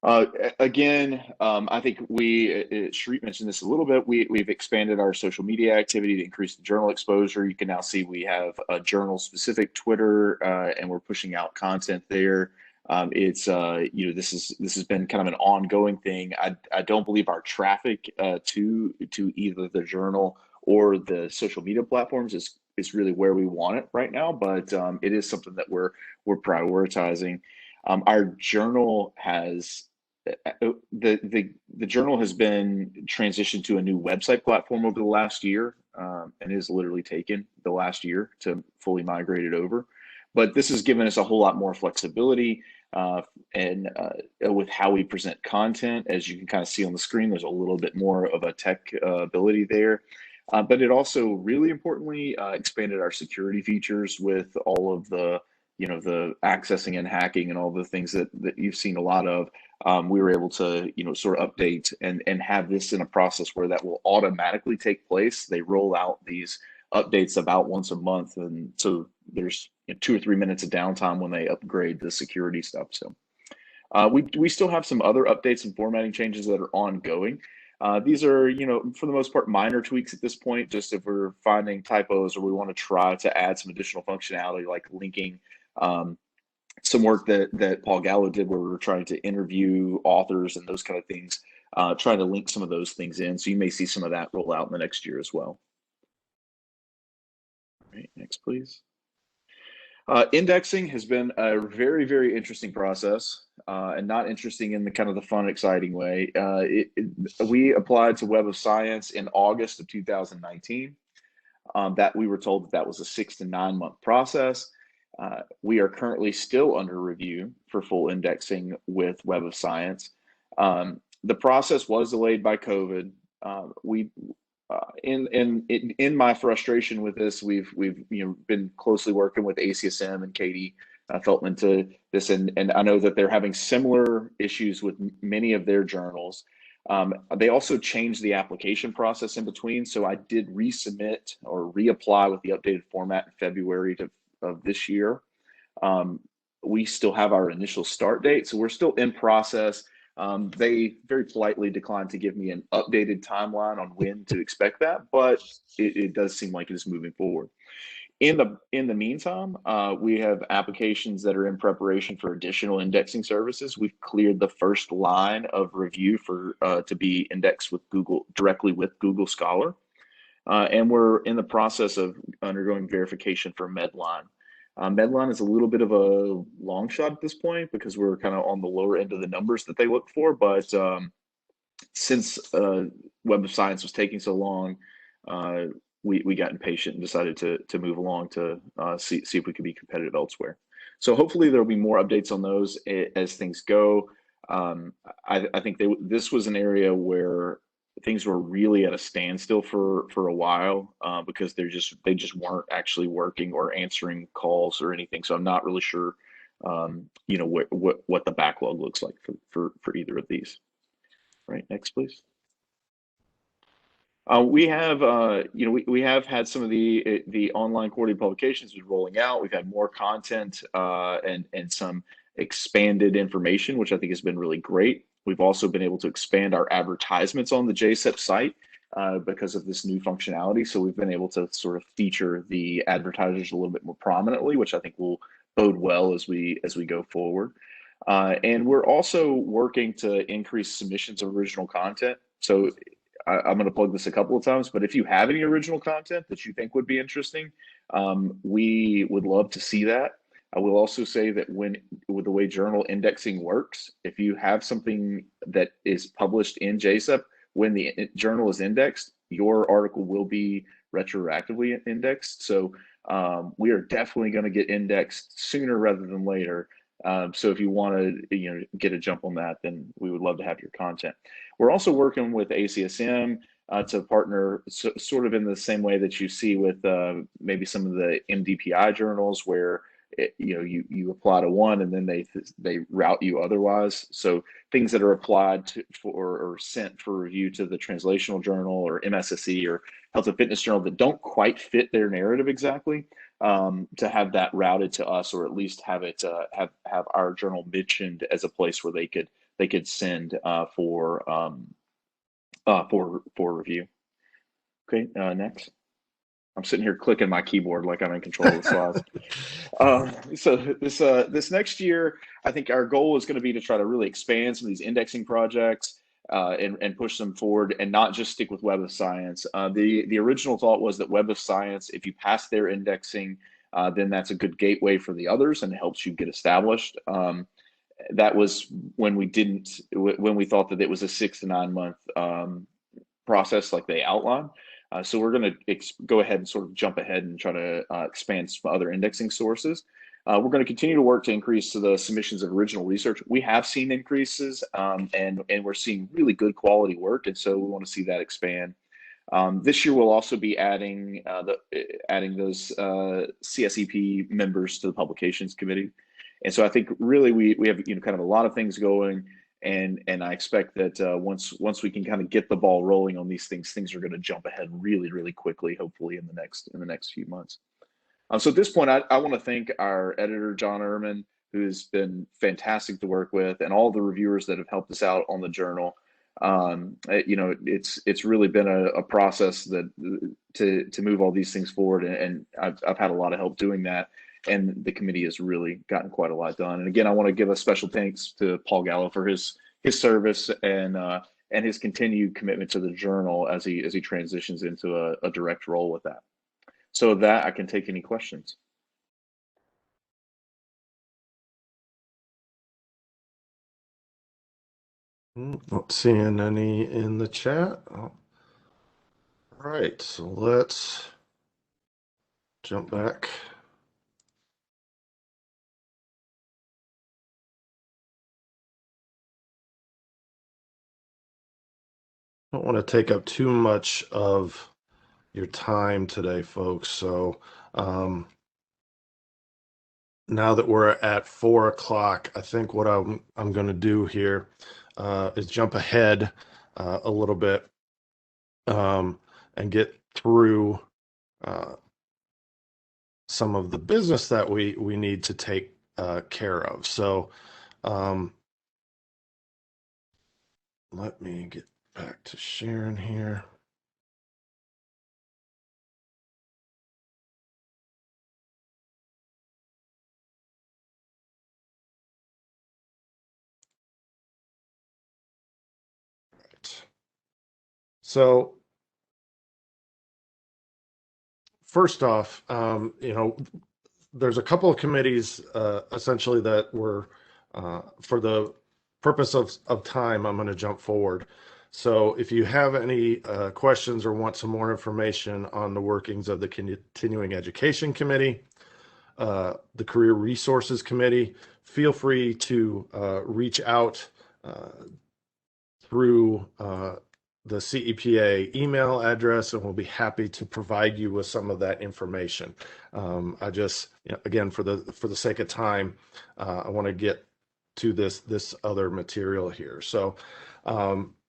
Speaker 7: Again, I think Shreet mentioned this a little bit. We've expanded our social media activity to increase the journal exposure. You can now see we have a journal-specific Twitter, and we're pushing out content there. This has been kind of an ongoing thing. I don't believe our traffic to either the journal or the social media platforms is really where we want it right now, but it is something that we're prioritizing. Our journal has the journal has been transitioned to a new website platform over the last year, and it has literally taken the last year to fully migrate it over. But this has given us a whole lot more flexibility and with how we present content. As you can kind of see on the screen, there's a little bit more of a tech ability there. But it also, really importantly, expanded our security features with all of the accessing and hacking and all the things that you've seen a lot of. We were able to sort of update and have this in a process where that will automatically take place. They roll out these updates about once a month, and so there's 2 or 3 minutes of downtime when they upgrade the security stuff. So we still have some other updates and formatting changes that are ongoing. These are, for the most part, minor tweaks at this point, just if we're finding typos or we want to try to add some additional functionality like linking some work that Paul Gallo did where we were trying to interview authors and those kind of things, trying to link some of those things in. So you may see some of that roll out in the next year as well. All right, next, please. Indexing has been a very interesting process, and not interesting in the kind of the fun, exciting way. We applied to Web of Science in August of 2019. that we were told that that was a 6 to 9 month process. We are currently still under review for full indexing with Web of Science. The process was delayed by COVID. In my frustration with this, we've been closely working with ACSM and Katie Feltman to this, and I know that they're having similar issues with many of their journals. They also changed the application process in between, so I did resubmit or reapply with the updated format in February of this year. We still have our initial start date, so we're still in process. They very politely declined to give me an updated timeline on when to expect that, but it does seem like it is moving forward. In the meantime, we have applications that are in preparation for additional indexing services. We've cleared the first line of review for to be indexed with Google, directly with Google Scholar, and we're in the process of undergoing verification for Medline. Medline is a little bit of a long shot at this point because we're kind of on the lower end of the numbers that they look for. But since Web of Science was taking so long, we got impatient and decided to move along to see if we could be competitive elsewhere. So hopefully there'll be more updates on those as things go. I think this was an area where things were really at a standstill for a while because they just weren't actually working or answering calls or anything. So I'm not really sure, what the backlog looks like for either of these. Right, next, please. We have, we have had some of the online quarterly publications rolling out. We've had more content and some expanded information, which I think has been really great. We've also been able to expand our advertisements on the JCEP site because of this new functionality. So we've been able to sort of feature the advertisers a little bit more prominently, which I think will bode well as we go forward. And we're also working to increase submissions of original content. So I'm going to plug this a couple of times, but if you have any original content that you think would be interesting, we would love to see that. I will also say that with the way journal indexing works, if you have something that is published in JCEP, when the journal is indexed, your article will be retroactively indexed. So we are definitely going to get indexed sooner rather than later. So if you want to get a jump on that, then we would love to have your content. We're also working with ACSM to partner sort of in the same way that you see with maybe some of the MDPI journals where you apply to one and then they route you otherwise. So things that are applied or sent for review to the translational journal or MSSE or health and fitness journal that don't quite fit their narrative exactly, to have that routed to us, or at least have it have our journal mentioned as a place where they could send for review. Okay, next. I'm sitting here clicking my keyboard like I'm in control of the slides. So this next year, I think our goal is going to be to try to really expand some of these indexing projects and push them forward, and not just stick with Web of Science. The original thought was that Web of Science, if you pass their indexing, then that's a good gateway for the others and helps you get established. That was when we thought that it was a 6 to 9 month process like they outlined. So we're going to go ahead and sort of jump ahead and try to expand some other indexing sources. We're going to continue to work to increase the submissions of original research. We have seen increases, and we're seeing really good quality work, and so we want to see that expand. This year we'll also be adding those CSEP members to the publications committee, and so I think really we have kind of a lot of things going. And I expect that once we can kind of get the ball rolling on these things are going to jump ahead really, really quickly, hopefully in the next few months. So at this point, I want to thank our editor, John Ehrman, who's been fantastic to work with, and all the reviewers that have helped us out on the journal. It's really been a process to move all these things forward, and I've had a lot of help doing that. And the committee has really gotten quite a lot done. And again, I want to give a special thanks to Paul Gallo for his service and his continued commitment to the journal as he transitions into a direct role with that. So with that, I can take any questions.
Speaker 1: Not seeing any in the chat. All right, so let's jump back. Don't want to take up too much of your time today, folks. So now that we're at 4 o'clock, I think what I'm going to do here is jump ahead a little bit and get through some of the business that we need to take care of. So let me get back to sharing here. Right. So first off, there's a couple of committees essentially that were, for the purpose of time, I'm going to jump forward. So if you have any questions or want some more information on the workings of the Continuing Education Committee, the Career Resources Committee, feel free to reach out through the CEPA email address, and we'll be happy to provide you with some of that information. I just, again, for the sake of time, I want to get to this other material here. So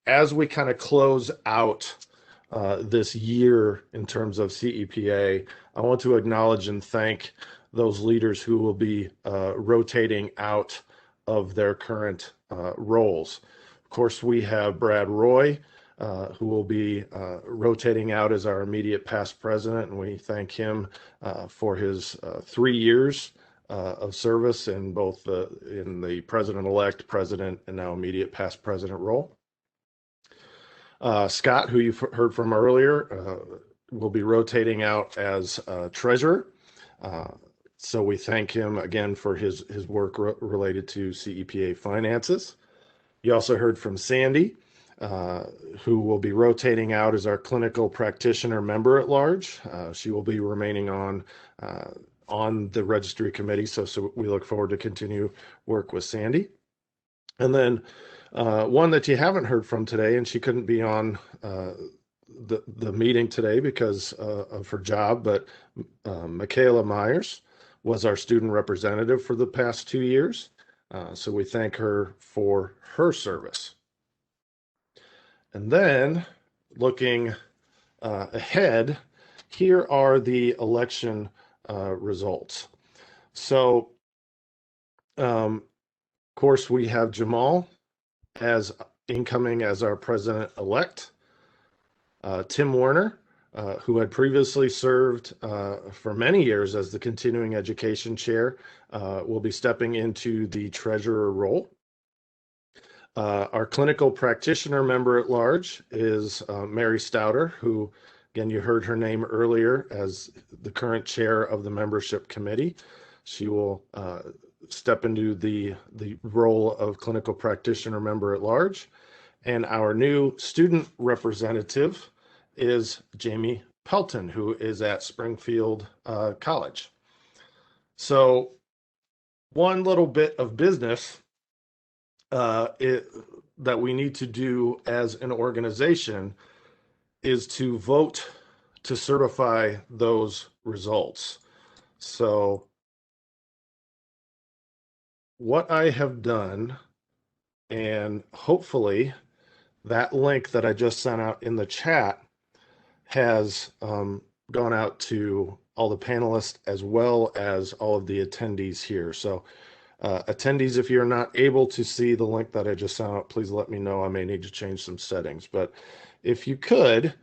Speaker 1: as we kind of close out this year in terms of CEPA, I want to acknowledge and thank those leaders who will be rotating out of their current roles. Of course, we have Brad Roy, who will be rotating out as our immediate past president, and we thank him for his 3 years of service in both in the president-elect, president, and now immediate past president role. Scott, who you've heard from earlier, will be rotating out as treasurer. So we thank him again for his work related to CEPA finances. You also heard from Sandy, who will be rotating out as our clinical practitioner member at large. She will be remaining on the registry committee, so we look forward to continue work with Sandy. And then one that you haven't heard from today, and she couldn't be on the meeting today because of her job, but Michaela Myers was our student representative for the past 2 years. So we thank her for her service. And then looking ahead, here are the election results. So, of course, we have Jamal as incoming as our president-elect. Tim Werner, who had previously served for many years as the continuing education chair, will be stepping into the treasurer role. Our clinical practitioner member at large is Mary Stouter, who, again, you heard her name earlier as the current chair of the membership committee. She will step into the role of clinical practitioner member at large. And our new student representative is Jamie Pelton, who is at Springfield College. So one little bit of business that we need to do as an organization is to vote to certify those results. So what I have done, and hopefully that link that I just sent out in the chat has gone out to all the panelists as well as all of the attendees here. So attendees, if you're not able to see the link that I just sent out, please let me know. I may need to change some settings. But if you could,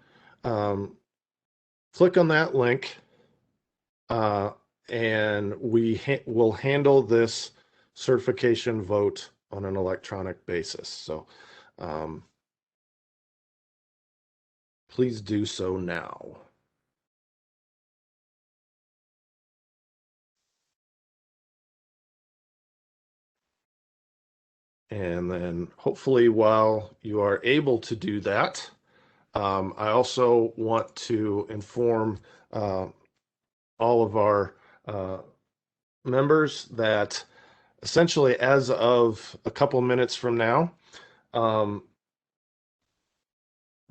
Speaker 1: click on that link and we will handle this certification vote on an electronic basis. So please do so now. And then hopefully while you are able to do that, I also want to inform all of our members that essentially as of a couple minutes from now,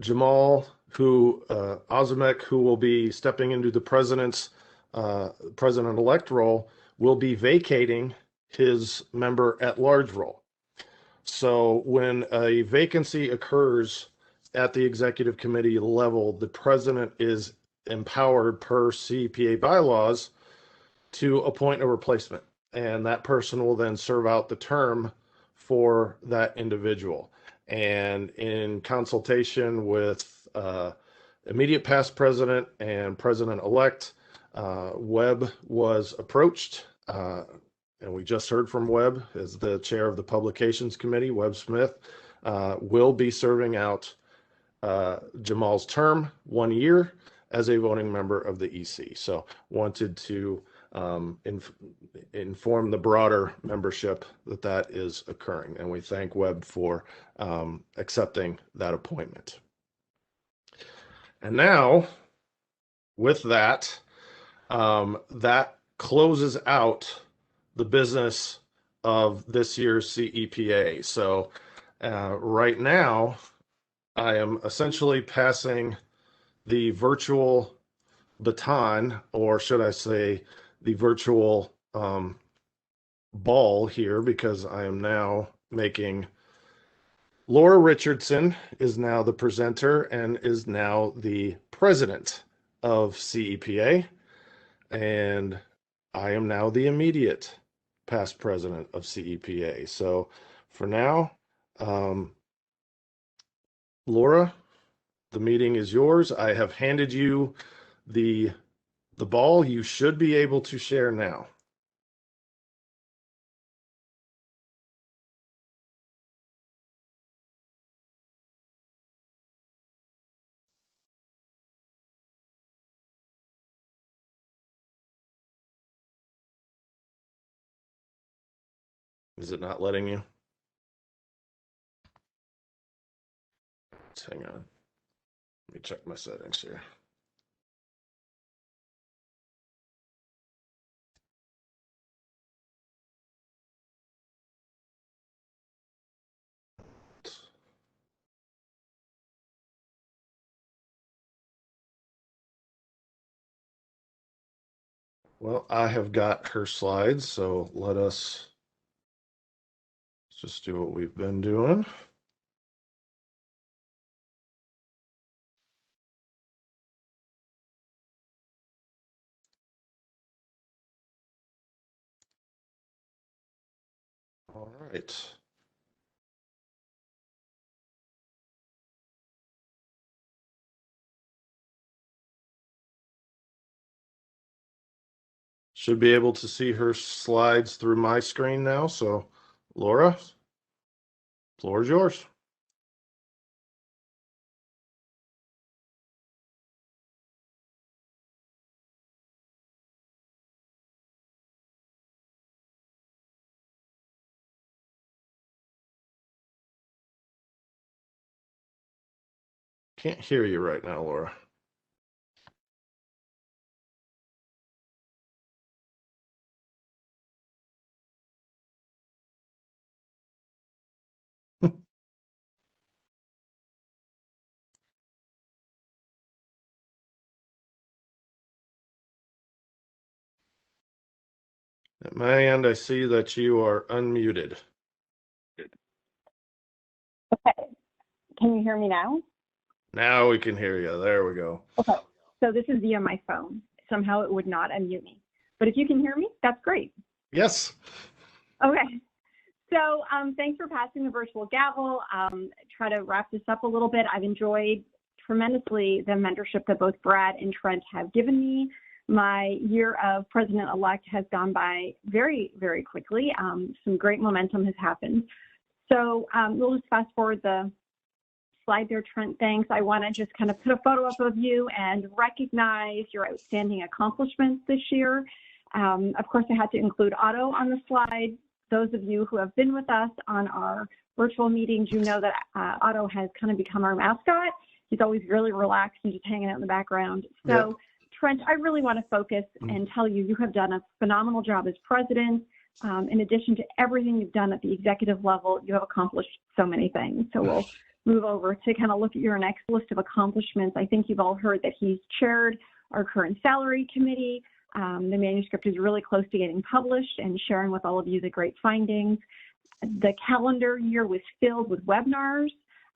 Speaker 1: Jamal, Azamek, who will be stepping into the president-elect role, will be vacating his member-at-large role. So when a vacancy occurs at the executive committee level, the president is empowered per CEPA bylaws to appoint a replacement, and that person will then serve out the term for that individual. And in consultation with immediate past president and president-elect, Webb was approached, and we just heard from Webb as the chair of the Publications Committee. Webb Smith will be serving out Jamal's term 1 year as a voting member of the EC. So wanted to inform the broader membership that that is occurring, and we thank Webb for accepting that appointment. And now, with that, that closes out the business of this year's CEPA. So right now, I am essentially passing the virtual baton, or should I say the virtual ball here, because I am now making Laura Richardson is now the presenter and is now the president of CEPA, and I am now the immediate past president of CEPA. So for now, Laura, the meeting is yours. I have handed you the ball. You should be able to share now. Is it not letting you? Let's hang on. Let me check my settings here. Well, I have got her slides, so let's just do what we've been doing. All right. Should be able to see her slides through my screen now. So, Laura, floor is yours. Can't hear you right now, Laura. At my end, I see that you are unmuted.
Speaker 8: Okay. Can you hear me now?
Speaker 1: Now we can hear you. There we go.
Speaker 8: Okay. So this is via my phone. Somehow it would not unmute me. But if you can hear me, that's great.
Speaker 1: Yes.
Speaker 8: Okay. So thanks for passing the virtual gavel. Try to wrap this up a little bit. I've enjoyed tremendously the mentorship that both Brad and Trent have given me. My year of president-elect has gone by very, very quickly. Some great momentum has happened. So we'll just fast forward the slide there, Trent. Thanks. I want to just kind of put a photo up of you and recognize your outstanding accomplishments this year. Of course, I had to include Otto on the slide. Those of you who have been with us on our virtual meetings, you know that Otto has kind of become our mascot. He's always really relaxed and just hanging out in the background. So Trent, I really want to focus and tell you, you have done a phenomenal job as president. In addition to everything you've done at the executive level, you have accomplished so many things. So we'll move over to kind of look at your next list of accomplishments. I think you've all heard that he's chaired our current salary committee. The manuscript is really close to getting published and sharing with all of you the great findings. The calendar year was filled with webinars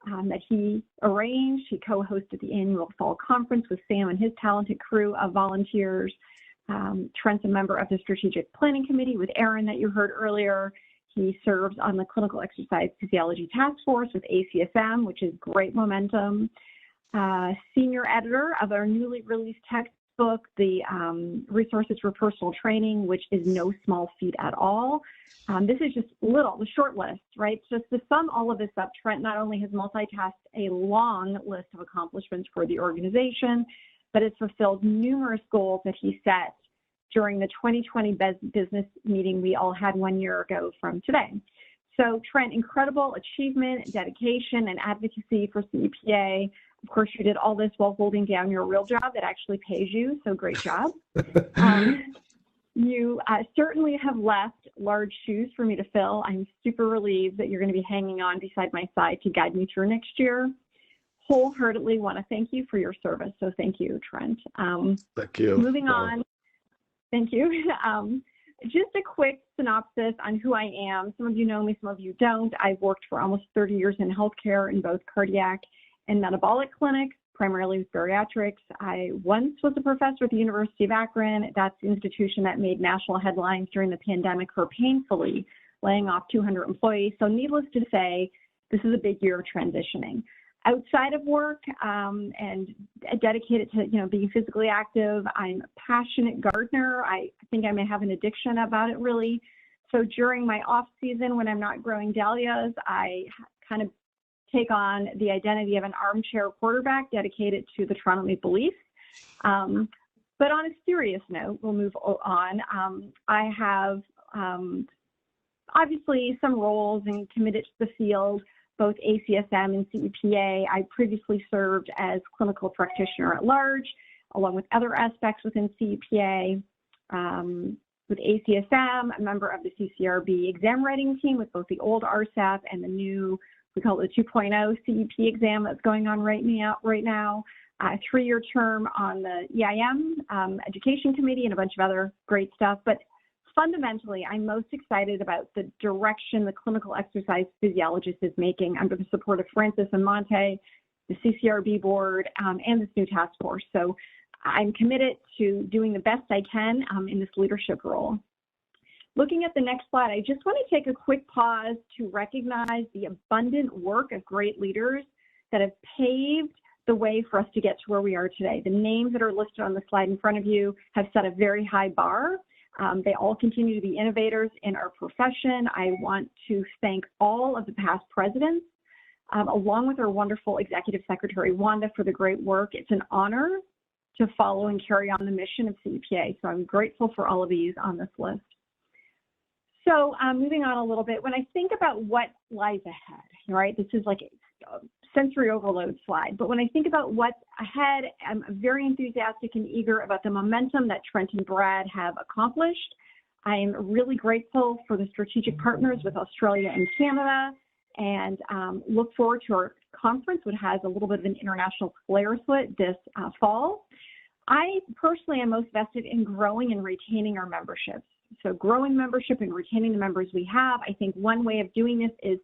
Speaker 8: that he arranged. He co-hosted the annual fall conference with Sam and his talented crew of volunteers. Trent's a member of the Strategic Planning Committee with Aaron that you heard earlier. He serves on the Clinical Exercise Physiology Task Force with ACSM, which is great momentum. Senior editor of our newly released textbook, the Resources for Personal Training, which is no small feat at all. This is just the short list, right? Just to sum all of this up, Trent not only has multitasked a long list of accomplishments for the organization, but has fulfilled numerous goals that he set during the 2020 business meeting we all had 1 year ago from today. So Trent, incredible achievement, dedication, and advocacy for CEPA. Of course, you did all this while holding down your real job that actually pays you, so great job. You certainly have left large shoes for me to fill. I'm super relieved that you're going to be hanging on beside my side to guide me through next year. Wholeheartedly want to thank you for your service, so thank you, Trent.
Speaker 1: Thank you.
Speaker 8: Moving on. Thank you. Just a quick synopsis on who I am. Some of you know me, some of you don't. I've worked for almost 30 years in healthcare in both cardiac and metabolic clinics, primarily with bariatrics. I once was a professor at the University of Akron. That's the institution that made national headlines during the pandemic for painfully laying off 200 employees. So needless to say, this is a big year of transitioning. Outside of work and dedicated to being physically active, I'm a passionate gardener. I think I may have an addiction about it, really. So during my off season, when I'm not growing dahlias, I kind of take on the identity of an armchair quarterback dedicated to the Toronto Maple Leafs. But on a serious note, we'll move on. I have obviously some roles and committed to the field, both ACSM and CEPA. I previously served as clinical practitioner at large, along with other aspects within CEPA. With ACSM, a member of the CCRB exam writing team with both the old RSAP and the new, we call it the 2.0 CEP exam that's going on right now. A 3-year term on the EIM education committee and a bunch of other great stuff. But fundamentally, I'm most excited about the direction the clinical exercise physiologist is making under the support of Francis and Monte, the CCRB board, and this new task force. So I'm committed to doing the best I can in this leadership role. Looking at the next slide, I just want to take a quick pause to recognize the abundant work of great leaders that have paved the way for us to get to where we are today. The names that are listed on the slide in front of you have set a very high bar. They all continue to be innovators in our profession. I want to thank all of the past presidents, along with our wonderful executive secretary, Wanda, for the great work. It's an honor to follow and carry on the mission of CEPA. So I'm grateful for all of these on this list. So moving on a little bit, when I think about what lies ahead, right, this is like a sensory overload slide, but when I think about what's ahead, I'm very enthusiastic and eager about the momentum that Trent and Brad have accomplished. I'm really grateful for the strategic partners with Australia and Canada, and look forward to our conference, which has a little bit of an international flair to it this fall. I personally am most vested in growing and retaining our memberships. So growing membership and retaining the members we have. I think one way of doing this is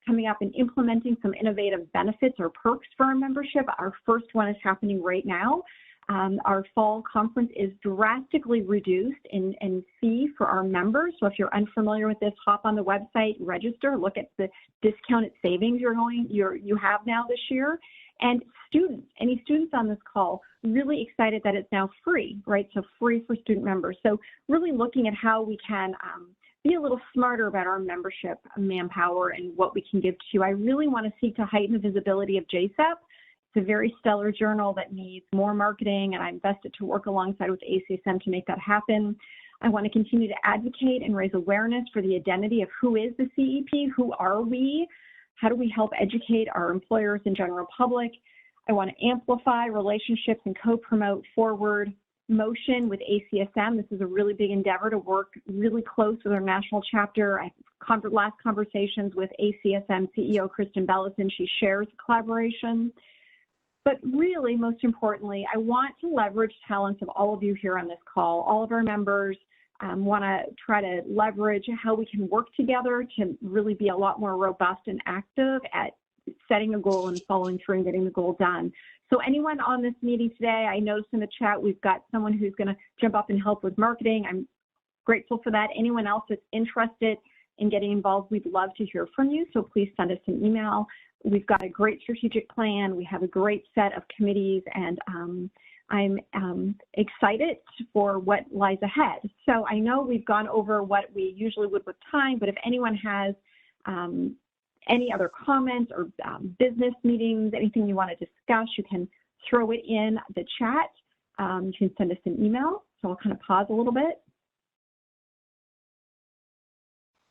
Speaker 8: coming up and implementing some innovative benefits or perks for our membership. Our first one is happening right now. Our fall conference is drastically reduced in fee for our members. So if you're unfamiliar with this, hop on the website, register, look at the discounted savings you have now this year. And students, any students on this call, really excited that it's now free, right? So free for student members. So really looking at how we can be a little smarter about our membership manpower and what we can give to you. I really want to seek to heighten the visibility of JCEP. It's a very stellar journal that needs more marketing, and I'm vested to work alongside with ACSM to make that happen. I want to continue to advocate and raise awareness for the identity of who is the CEP, who are we, how do we help educate our employers and general public. I want to amplify relationships and co-promote forward motion with ACSM. This is a really big endeavor to work really close with our national chapter. I have last conversations with ACSM CEO Kristen Bellison. She shares the collaboration. But really, most importantly, I want to leverage talents of all of you here on this call. All of our members want to try to leverage how we can work together to really be a lot more robust and active at setting a goal and following through and getting the goal done. So anyone on this meeting today, I noticed in the chat we've got someone who's going to jump up and help with marketing. I'm grateful for that. Anyone else that's interested in getting involved, we'd love to hear from you. So please send us an email. We've got a great strategic plan. We have a great set of committees, and I'm excited for what lies ahead. So I know we've gone over what we usually would with time, but if anyone has any other comments or business meetings, anything you want to discuss, you can throw it in the chat. You can send us an email. So I'll kind of pause a little bit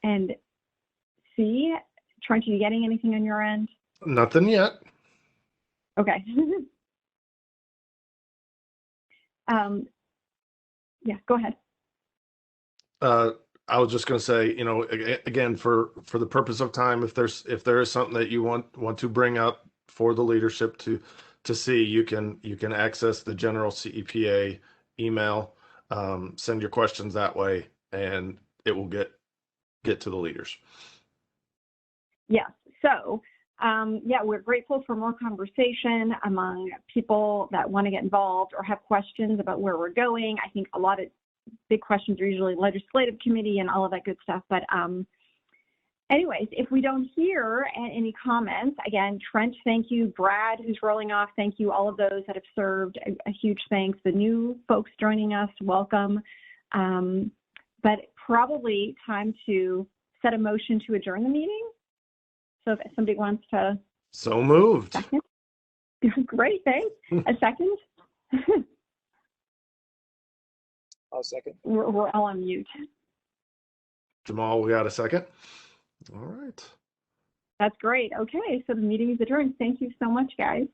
Speaker 8: and see. Trent, are you getting anything on your end?
Speaker 1: Nothing yet.
Speaker 8: Okay. Yeah, go ahead.
Speaker 1: I was just going to say, again, for the purpose of time, if there is something that you want to bring up for the leadership to see, you can access the general CEPA email, send your questions that way, and it will get to the leaders.
Speaker 8: Yes. So, yeah, we're grateful for more conversation among people that want to get involved or have questions about where we're going. I think a lot of big questions are usually legislative committee and all of that good stuff. But anyways, if we don't hear any comments, again, Trent, thank you. Brad, who's rolling off, thank you. All of those that have served, a huge thanks. The new folks joining us, welcome. But probably time to set a motion to adjourn the meeting. So if somebody wants to.
Speaker 1: So moved.
Speaker 8: Second. Great, thanks. A second?
Speaker 9: I'll second.
Speaker 8: We're all on mute.
Speaker 1: Jamal, we got a second? All right.
Speaker 8: That's great. Okay, so the meeting is adjourned. Thank you so much, guys.